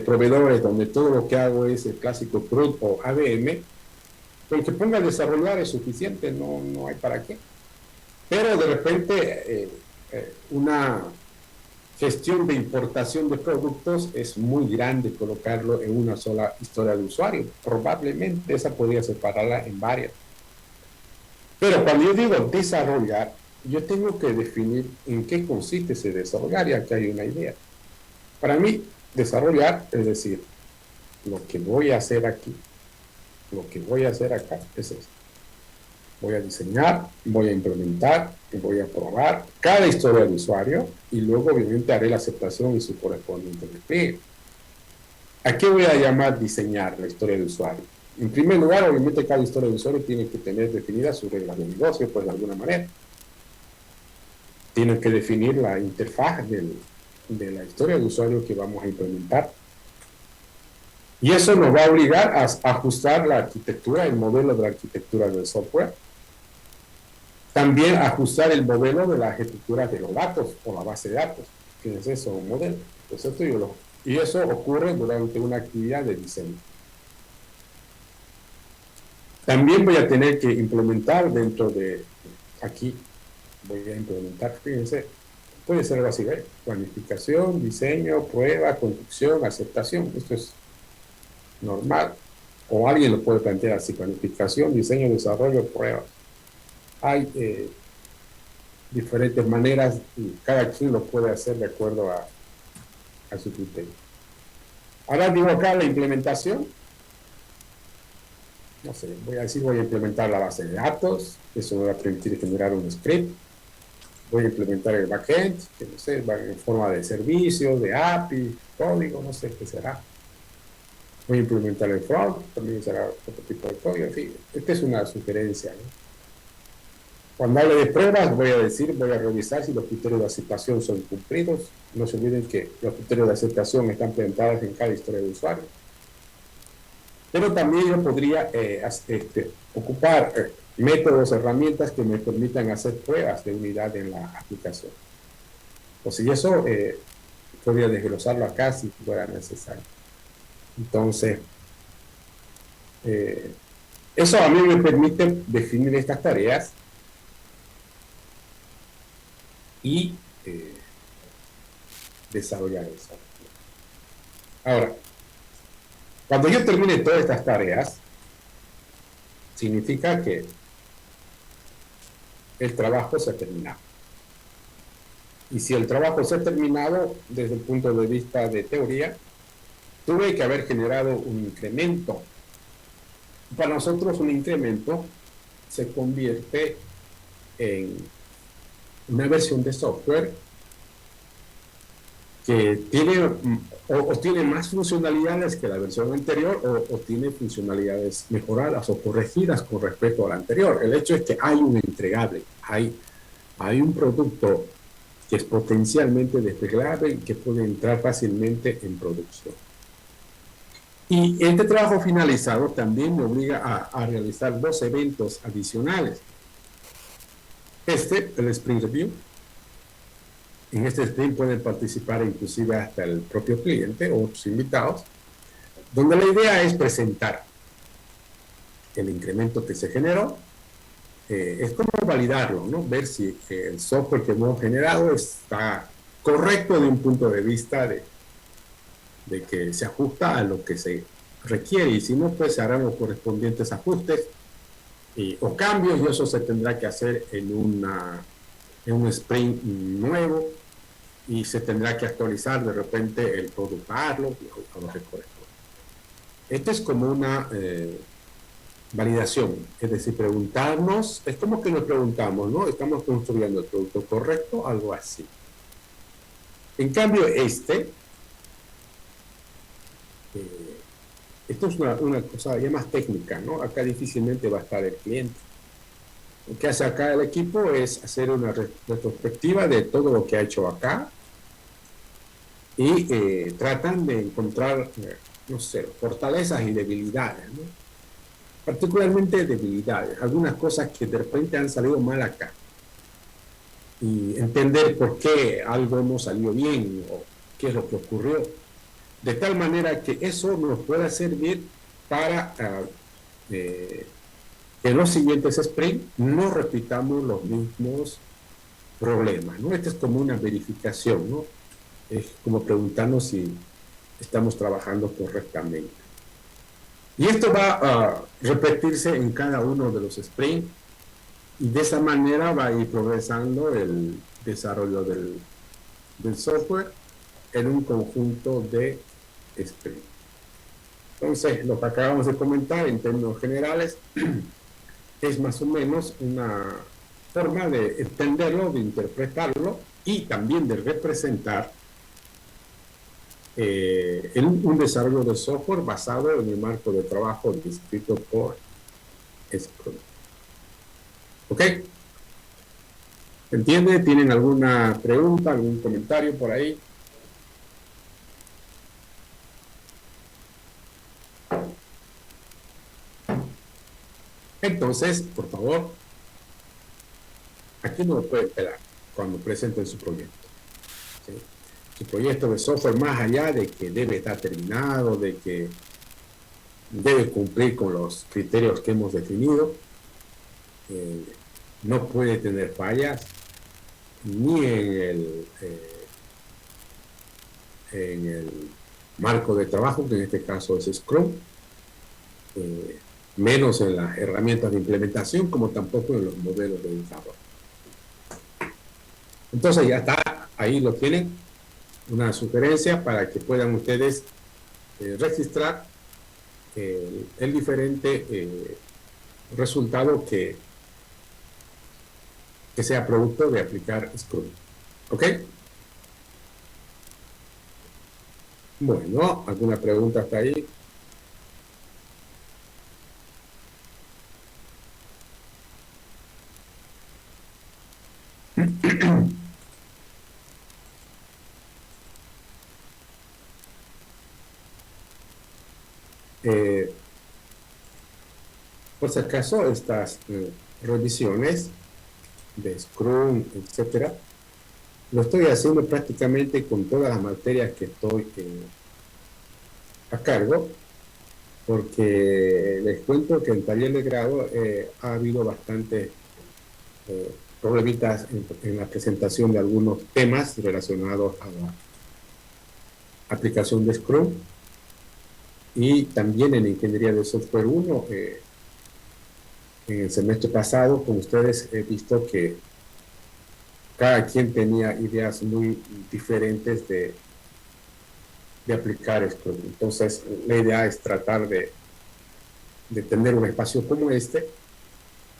proveedores, donde todo lo que hago es el clásico CRUD o ABM, con que ponga a desarrollar es suficiente, no hay para qué. Pero de repente una gestión de importación de productos es muy grande colocarlo en una sola historia de usuario. Probablemente esa podría separarla en varias. Pero cuando yo digo desarrollar, yo tengo que definir en qué consiste ese desarrollar, y aquí hay una idea. Para mí, desarrollar es decir, lo que voy a hacer aquí, lo que voy a hacer acá es esto. Voy a diseñar, voy a implementar, voy a probar cada historia de usuario y luego obviamente haré la aceptación y su correspondiente despliegue. ¿A qué voy a llamar diseñar la historia de usuario? En primer lugar, obviamente cada historia de usuario tiene que tener definidas sus reglas de negocio, pues de alguna manera. Tiene que definir la interfaz de la historia de usuario que vamos a implementar. Y eso nos va a obligar a ajustar la arquitectura, el modelo de la arquitectura del software. También ajustar el modelo de la arquitectura de los datos o la base de datos. ¿Qué es eso? Un modelo. Pues esto y eso ocurre durante una actividad de diseño. También voy a tener que implementar dentro de aquí, voy a implementar, fíjense, puede ser algo así, ¿eh? Planificación, diseño, prueba, construcción, aceptación. Esto es normal. O alguien lo puede plantear así: planificación, diseño, desarrollo, prueba. Hay diferentes maneras y cada quien lo puede hacer de acuerdo a su criterio. Ahora digo acá la implementación. No sé, voy a implementar la base de datos. Eso me va a permitir generar un script. Voy a implementar el backend, que no sé, va en forma de servicios, de API, código, no sé qué será. Voy a implementar el front, también será otro tipo de código. En fin, esta es una sugerencia, ¿no? Cuando hable de pruebas, voy a revisar si los criterios de aceptación son cumplidos. No se olviden que los criterios de aceptación están presentados en cada historia de usuario. Pero también yo podría ocupar métodos, herramientas que me permitan hacer pruebas de unidad en la aplicación. O si eso, podría desglosarlo acá si fuera necesario. Entonces, eso a mí me permite definir estas tareas y desarrollar eso. Ahora, cuando yo termine todas estas tareas, significa que el trabajo se ha terminado. Y si el trabajo se ha terminado, desde el punto de vista de teoría, tuve que haber generado un incremento. Para nosotros un incremento se convierte en una versión de software que tiene o tiene más funcionalidades que la versión anterior o tiene funcionalidades mejoradas o corregidas con respecto a la anterior. El hecho es que hay un entregable, hay un producto que es potencialmente desplegable y que puede entrar fácilmente en producción. Y este trabajo finalizado también me obliga a realizar 2 eventos adicionales. El Sprint Review. En este sprint pueden participar inclusive hasta el propio cliente o otros invitados, donde la idea es presentar el incremento que se generó es como validarlo, ¿no? Ver si el software que hemos generado está correcto de un punto de vista de que se ajusta a lo que se requiere, y si no, pues se harán los correspondientes ajustes o cambios, y eso se tendrá que hacer en un sprint nuevo, y se tendrá que actualizar de repente el product backlog a lo que corresponde. Esto es como una validación, es decir, preguntarnos, es como que nos preguntamos, ¿no? ¿Estamos construyendo el producto correcto? Algo así. En cambio, esto es una cosa ya más técnica, ¿no? Acá difícilmente va a estar el cliente. Lo que hace acá el equipo es hacer una retrospectiva de todo lo que ha hecho acá, y tratan de encontrar, no sé, fortalezas y debilidades, ¿no? Particularmente debilidades, algunas cosas que de repente han salido mal acá, y entender por qué algo no salió bien o qué es lo que ocurrió, de tal manera que eso nos pueda servir para en los siguientes sprints no repitamos los mismos problemas, ¿no? Esta es como una verificación, ¿no? Es como preguntarnos si estamos trabajando correctamente. Y esto va a repetirse en cada uno de los sprints, y de esa manera va a ir progresando el desarrollo del software en un conjunto de sprints. Entonces, lo que acabamos de comentar en términos generales es más o menos una forma de entenderlo, de interpretarlo y también de representar en un desarrollo de software basado en el marco de trabajo descrito por Scrum. ¿Ok? ¿Se entiende? ¿Tienen alguna pregunta, algún comentario por ahí? Entonces, por favor, aquí no lo pueden esperar cuando presenten su proyecto. ¿Sí? Su proyecto de software, más allá de que debe estar terminado, de que debe cumplir con los criterios que hemos definido, no puede tener fallas ni en el marco de trabajo, que en este caso es Scrum, menos en las herramientas de implementación, como tampoco en los modelos de desarrollo. Entonces ya está, ahí lo tienen, una sugerencia para que puedan ustedes registrar el diferente resultado que sea producto de aplicar Scrum. ¿Ok? Bueno, ¿alguna pregunta hasta ahí? Por si acaso, estas revisiones de Scrum, etcétera, lo estoy haciendo prácticamente con todas las materias que estoy a cargo, porque les cuento que en taller de grado ha habido bastantes problemitas en la presentación de algunos temas relacionados a la aplicación de Scrum, y también en Ingeniería de Software 1, en el semestre pasado con ustedes he visto que cada quien tenía ideas muy diferentes de aplicar esto. Entonces, la idea es tratar de tener un espacio como este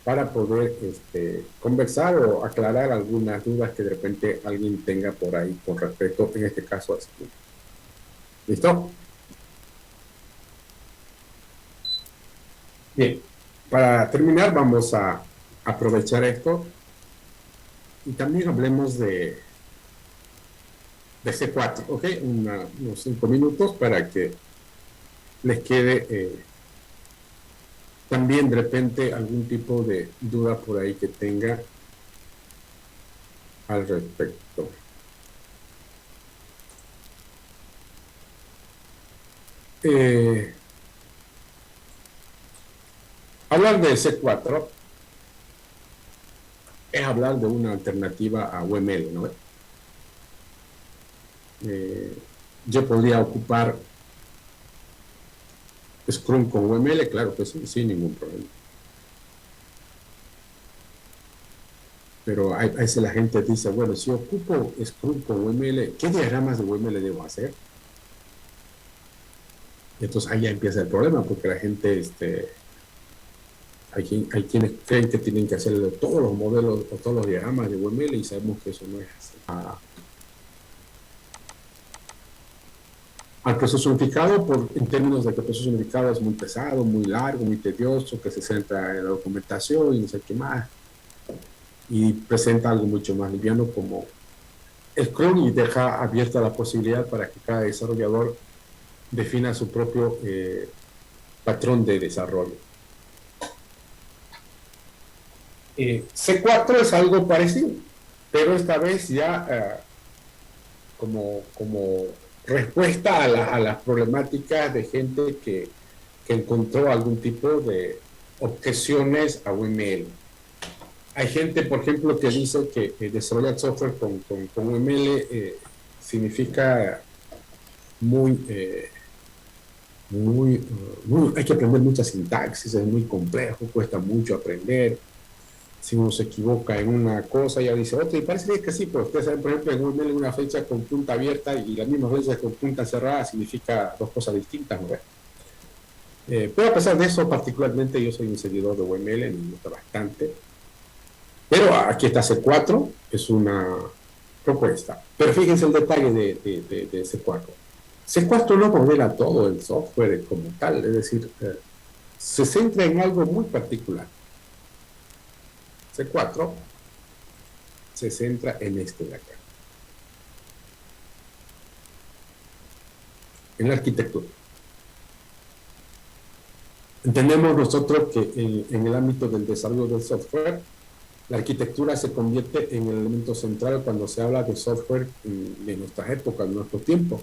para poder conversar o aclarar algunas dudas que de repente alguien tenga por ahí con respecto, en este caso, a Scrum. ¿Listo? Bien, para terminar vamos a aprovechar esto y también hablemos de C4, ¿ok? Unos 5 minutos para que les quede también de repente algún tipo de duda por ahí que tenga al respecto. Hablar de C4 es hablar de una alternativa a UML, ¿no? Yo podría ocupar Scrum con UML, claro que sí, sin ningún problema. Pero a veces la gente dice, bueno, si ocupo Scrum con UML, ¿qué diagramas de UML debo hacer? Y entonces ahí ya empieza el problema, porque la gente, hay quienes creen que tienen que hacer todos los modelos o todos los diagramas de UML y sabemos que eso no es así. Al proceso unificado, en términos de que el proceso unificado es muy pesado, muy largo, muy tedioso, que se centra en la documentación y no sé qué más, y presenta algo mucho más liviano como Scrum y deja abierta la posibilidad para que cada desarrollador defina su propio patrón de desarrollo. C4 es algo parecido, pero esta vez ya como respuesta a las problemáticas de gente que encontró algún tipo de objeciones a UML. Hay gente, por ejemplo, que dice que desarrollar software con UML significa hay que aprender mucha sintaxis, es muy complejo, cuesta mucho aprender. Si uno se equivoca en una cosa, ya dice otra, y parece que sí, pero ustedes saben, por ejemplo, en UML una fecha con punta abierta y la misma fecha con punta cerrada significa dos cosas distintas, ¿no? Pero a pesar de eso, particularmente yo soy un seguidor de UML, me gusta bastante. Pero aquí está C4, es una propuesta. Pero fíjense el detalle de C4. C4 no modela todo el software como tal, es decir, se centra en algo muy particular. C4 se centra en este de acá, en la arquitectura. Entendemos nosotros que en el ámbito del desarrollo del software, la arquitectura se convierte en el elemento central cuando se habla de software de nuestras épocas, de nuestro tiempo,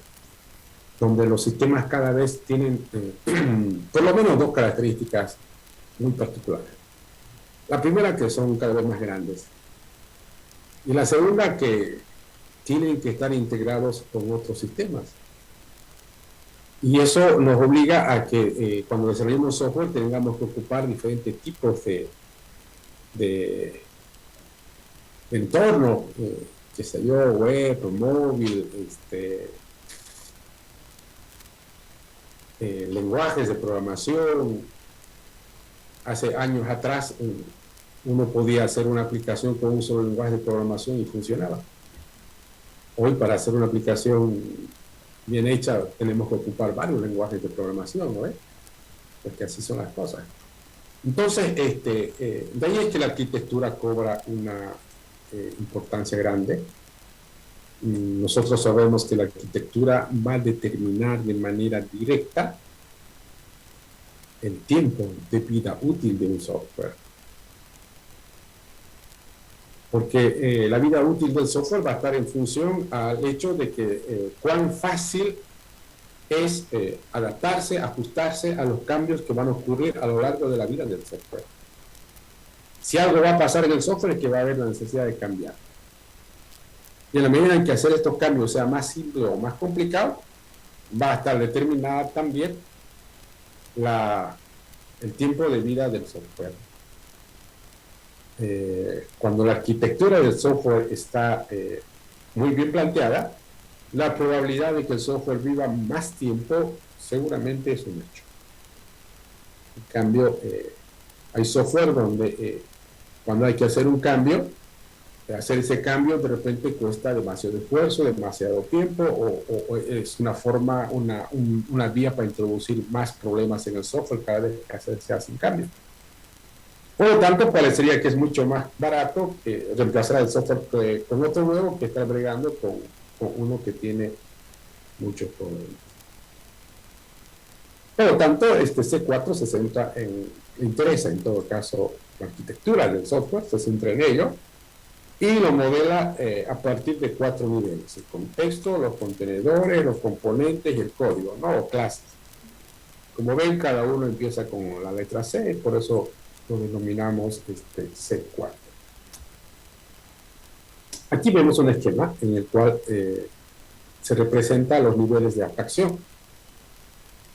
donde los sistemas cada vez tienen por lo menos dos características muy particulares. La primera, que son cada vez más grandes. Y la segunda, que tienen que estar integrados con otros sistemas. Y eso nos obliga a que cuando desarrollemos software tengamos que ocupar diferentes tipos de entorno, qué sé yo, web, móvil, lenguajes de programación. Hace años atrás uno podía hacer una aplicación con un solo lenguaje de programación y funcionaba. Hoy para hacer una aplicación bien hecha tenemos que ocupar varios lenguajes de programación, ¿no? Porque así son las cosas. Entonces, de ahí es que la arquitectura cobra una importancia grande. Nosotros sabemos que la arquitectura va a determinar de manera directa el tiempo de vida útil de un software. Porque la vida útil del software va a estar en función al hecho de que cuán fácil es adaptarse, ajustarse a los cambios que van a ocurrir a lo largo de la vida del software. Si algo va a pasar en el software es que va a haber la necesidad de cambiar. Y en la medida en que hacer estos cambios sea más simple o más complicado, va a estar determinada también el tiempo de vida del software. Cuando la arquitectura del software está muy bien planteada, la probabilidad de que el software viva más tiempo seguramente es un hecho. En cambio, hay software donde cuando hay que hacer un cambio, hacer ese cambio de repente cuesta demasiado esfuerzo, demasiado tiempo, o es una forma, una vía para introducir más problemas en el software cada vez que se hace un cambio. Por lo tanto, parecería que es mucho más barato reemplazar el software con otro nuevo que estar bregando con uno que tiene muchos problemas. Por lo tanto, C4 se centra interesa en todo caso la arquitectura del software, se centra en ello, y lo modela a partir de 4 niveles: el contexto, los contenedores, los componentes y el código, ¿no? O clases. Como ven, cada uno empieza con la letra C, por eso lo denominamos C4. Aquí vemos un esquema en el cual se representa los niveles de abstracción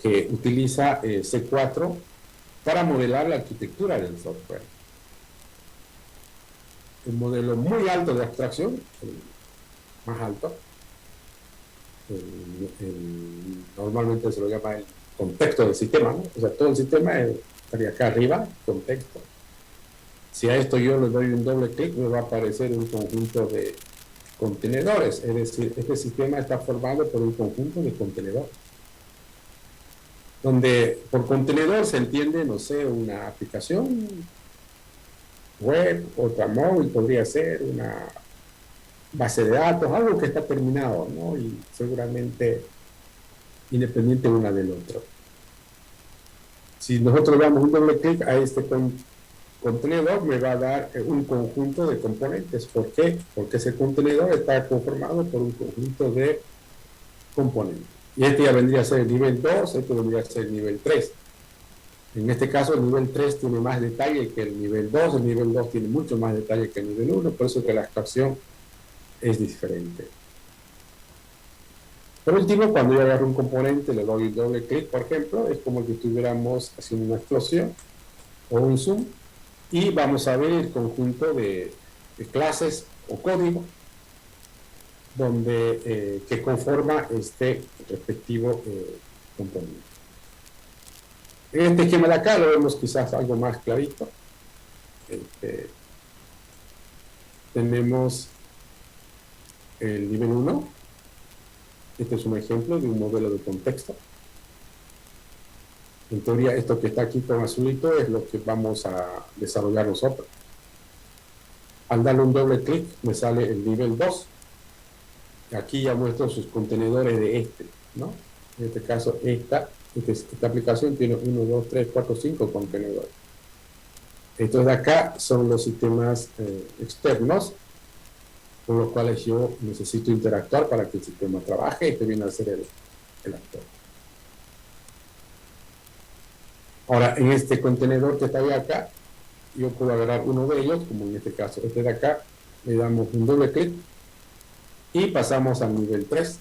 que utiliza C4 para modelar la arquitectura del software. Un modelo muy alto de abstracción, el más alto, normalmente se lo llama el contexto del sistema, ¿no? O sea, todo el sistema estaría acá arriba, contexto. Si a esto yo le doy un doble clic, me va a aparecer un conjunto de contenedores, es decir, este sistema está formado por un conjunto de contenedores, donde por contenedor se entiende, no sé, una aplicación web, otra móvil, podría ser una base de datos, algo que está terminado, ¿no? Y seguramente independiente una del otro. Si nosotros damos un doble clic a este contenedor, me va a dar un conjunto de componentes. ¿Por qué? Porque ese contenedor está conformado por un conjunto de componentes. Y este ya vendría a ser el nivel 2, este vendría a ser el nivel 3. En este caso, el nivel 3 tiene más detalle que el nivel 2, el nivel 2 tiene mucho más detalle que el nivel 1, por eso que la abstracción es diferente. Por último, cuando yo agarro un componente, le doy doble clic, por ejemplo, es como que estuviéramos haciendo una explosión o un zoom, y vamos a ver el conjunto de clases o código que conforma este respectivo componente. En este esquema de acá lo vemos quizás algo más clarito. Tenemos el nivel 1. Este es un ejemplo de un modelo de contexto. En teoría, esto que está aquí con azulito es lo que vamos a desarrollar nosotros. Al darle un doble clic, me sale el nivel 2. Aquí ya muestro sus contenedores de ¿no? En este caso, esta aplicación tiene 1, 2, 3, 4, 5 contenedores. Estos de acá son los sistemas externos con los cuales yo necesito interactuar para que el sistema trabaje. Este viene a ser el actor. Ahora, en este contenedor que está acá, yo puedo agarrar uno de ellos, como en este caso este de acá, le damos un doble clic y pasamos al nivel 3.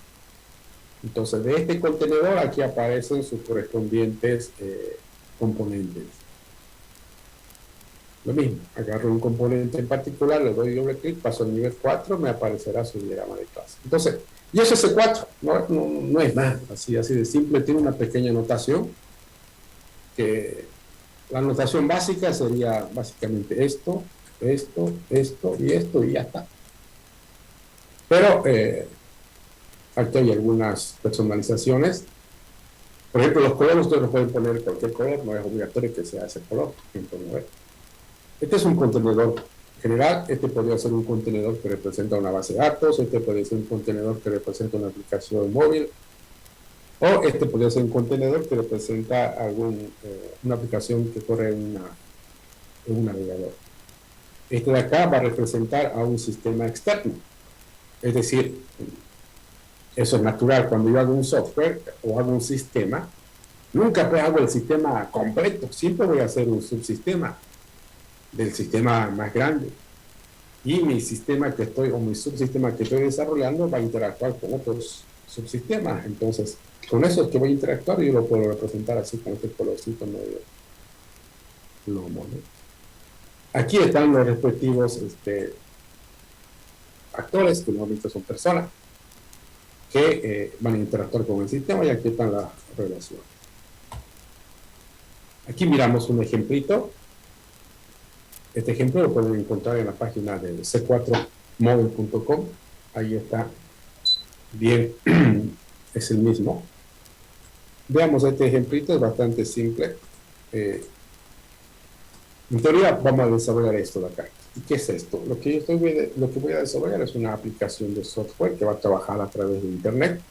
Entonces, de este contenedor aquí aparecen sus correspondientes componentes. Lo mismo, agarro un componente en particular, le doy doble clic, paso al nivel 4, me aparecerá su diagrama de clase. Entonces, y eso es C4, no es más, así de simple, tiene una pequeña notación, que la notación básica sería básicamente esto, y ya está. Pero aquí hay algunas personalizaciones. Por ejemplo, los colores ustedes los pueden poner cualquier color, no es obligatorio que sea ese color. Por ejemplo, este es un contenedor general, este podría ser un contenedor que representa una base de datos, este puede ser un contenedor que representa una aplicación móvil, o este podría ser un contenedor que representa una aplicación que corre en un navegador. Este de acá va a representar a un sistema externo. Es decir, eso es natural. Cuando yo hago un software o hago un sistema, nunca pues hago el sistema completo. Siempre voy a hacer un subsistema del sistema más grande. Y mi sistema mi subsistema que estoy desarrollando va a interactuar con otros subsistemas. Entonces, con eso es que voy a interactuar y yo lo puedo representar así con este colorcito medio plomo, ¿no? Aquí están los respectivos actores, que normalmente son personas, que van a interactuar con el sistema, y aquí están las relaciones. Aquí miramos un ejemplito. Este ejemplo lo pueden encontrar en la página de c4model.com. Ahí está. Bien, es el mismo. Veamos este ejemplito, es bastante simple. En teoría vamos a desarrollar esto de acá. ¿Y qué es esto? Lo que voy a desarrollar es una aplicación de software que va a trabajar a través de Internet.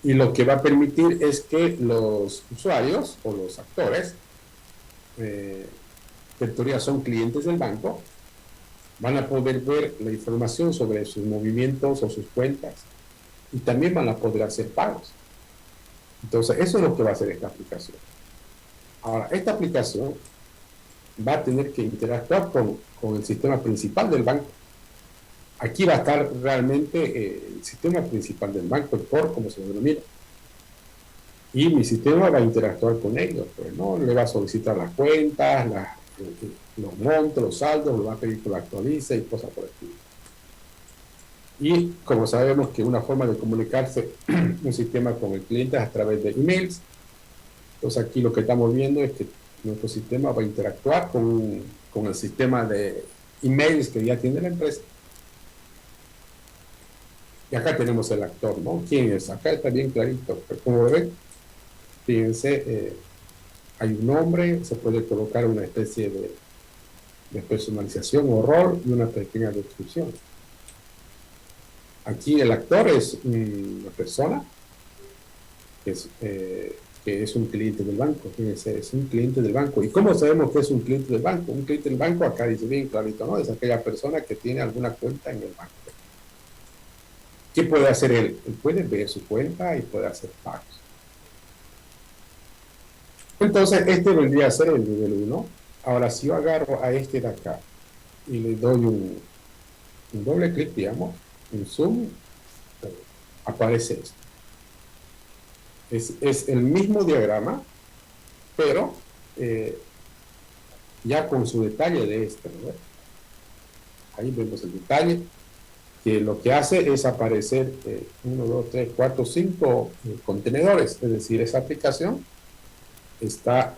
Y lo que va a permitir es que los usuarios o los actores, que en teoría son clientes del banco, van a poder ver la información sobre sus movimientos o sus cuentas. Y también van a poder hacer pagos. Entonces, eso es lo que va a hacer esta aplicación. Ahora, esta aplicación va a tener que interactuar con el sistema principal del banco. aquí va a estar realmente el sistema principal del banco, el core, como se lo denomina. Y mi sistema va a interactuar con ellos, pues, ¿no? Le va a solicitar las cuentas, los montos, los saldos, le va a pedir que lo actualice y cosas por el estilo. Y como sabemos que una forma de comunicarse un sistema con el cliente es a través de emails, entonces aquí lo que estamos viendo es que nuestro sistema va a interactuar con el sistema de emails que ya tiene la empresa. Y acá tenemos el actor, ¿no? ¿Quién es? Acá está bien clarito. Como ven, fíjense, hay un nombre, se puede colocar una especie de personalización o rol y una pequeña descripción. Aquí el actor es una persona que es un cliente del banco. Fíjense, es un cliente del banco. ¿Y cómo sabemos que es un cliente del banco? Un cliente del banco, acá dice bien clarito, ¿no? Es aquella persona que tiene alguna cuenta en el banco. ¿Qué puede hacer él? Él puede ver su cuenta y puede hacer pagos. Entonces, este vendría a ser el nivel 1. Ahora, si yo agarro a este de acá y le doy un doble clic, digamos, en zoom, aparece esto. Es el mismo diagrama, pero ya con su detalle de este, ¿no? Ahí vemos el detalle, que lo que hace es aparecer 1, 2, 3, 4, 5 contenedores, es decir, esa aplicación está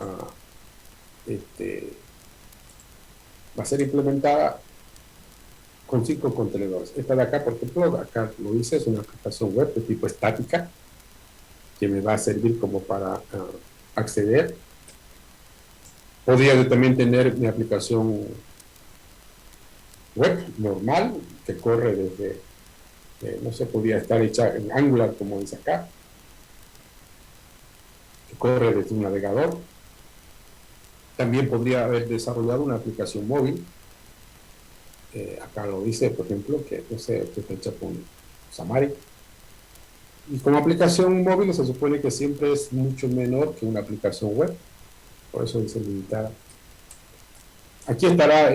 va a ser implementada con 5 contenedores. Esta de acá, por ejemplo, acá lo dice, es una aplicación web de tipo estática que me va a servir como para acceder. Podría yo también tener mi aplicación web normal que corre desde, no sé, podría estar hecha en Angular, como dice acá, que corre desde un navegador. También podría haber desarrollado una aplicación móvil. Acá lo dice, por ejemplo, que no sé, que está hecha con Xamarin. Y como aplicación móvil se supone que siempre es mucho menor que una aplicación web. Por eso dice limitada. Aquí estará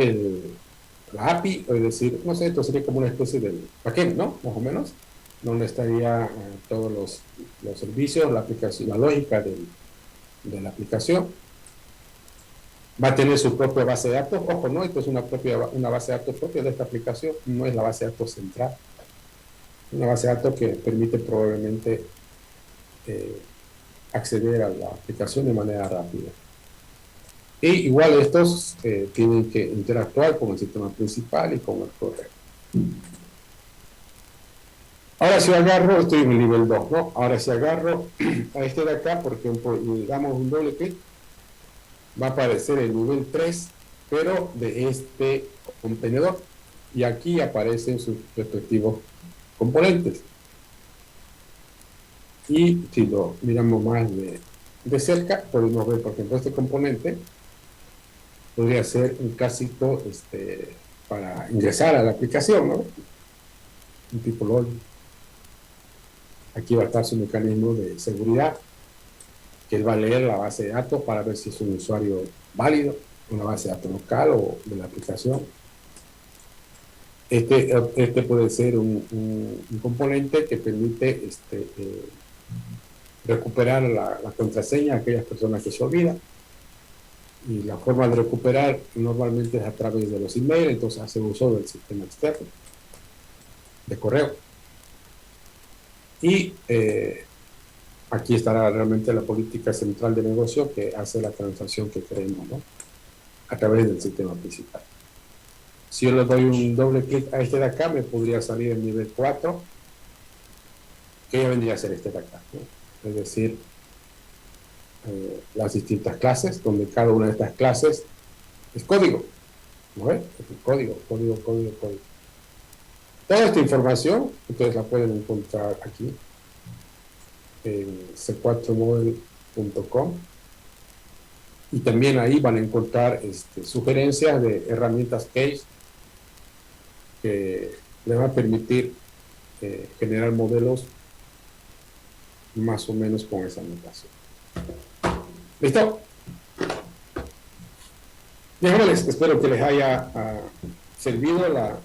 la API, es decir, no sé, esto sería como una especie de backend, ¿no? Más o menos, donde estaría todos los servicios, la aplicación, la lógica de la aplicación. Va a tener su propia base de datos. Ojo, ¿no? Esto es una base de datos propia de esta aplicación, no es la base de datos central. Una base de datos que permite probablemente acceder a la aplicación de manera rápida. Y igual estos tienen que interactuar con el sistema principal y con el correo. Ahora si agarro, estoy en el nivel 2, ¿no? Ahora si agarro a este de acá, por ejemplo, y le damos un doble clic, va a aparecer el nivel 3, pero de este contenedor. Y aquí aparecen sus respectivos componentes. Y si lo miramos más de cerca, podemos ver, por ejemplo, este componente podría ser un clásico para ingresar a la aplicación, ¿no? Un tipo login. Aquí va a estar su mecanismo de seguridad, que él va a leer la base de datos para ver si es un usuario válido, una base de datos local o de la aplicación. Este puede ser un componente que permite recuperar la contraseña a aquellas personas que se olvidan. Y la forma de recuperar normalmente es a través de los emails, entonces hace uso del sistema externo de correo. Y aquí estará realmente la política central de negocio que hace la transacción que queremos, ¿no? A través del sistema principal. Si yo le doy un doble clic a este de acá, me podría salir el nivel 4, que ya vendría a ser este de acá, ¿no? Es decir, las distintas clases, donde cada una de estas clases es código, ¿no? Es código. Toda esta información ustedes la pueden encontrar aquí en c4model.com, y también ahí van a encontrar sugerencias de herramientas case que les va a permitir generar modelos más o menos con esa notación. ¿Listo? Bien, jóvenes, espero que les haya servido la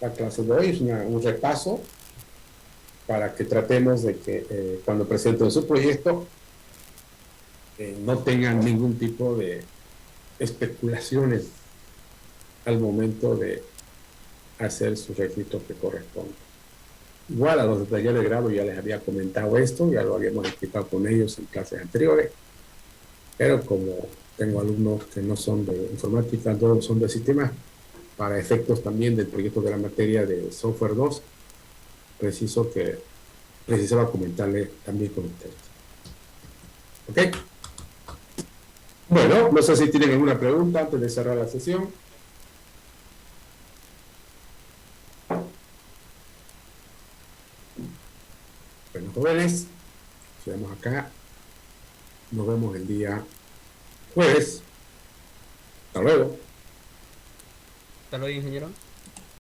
la clase de hoy es un repaso para que tratemos de que cuando presenten su proyecto no tengan ningún tipo de especulaciones al momento de hacer su requisito que corresponde. Igual a los de taller de grado ya les había comentado esto, ya lo habíamos explicado con ellos en clases anteriores, pero como tengo alumnos que no son de informática, todos son de sistemas, para efectos también del proyecto de la materia de software 2, precisaba comentarle también con ustedes. ¿Ok? Bueno, no sé si tienen alguna pregunta antes de cerrar la sesión. Bueno, jóvenes, nos vemos acá. Nos vemos el día jueves. Hasta luego. Hasta luego, ingeniero.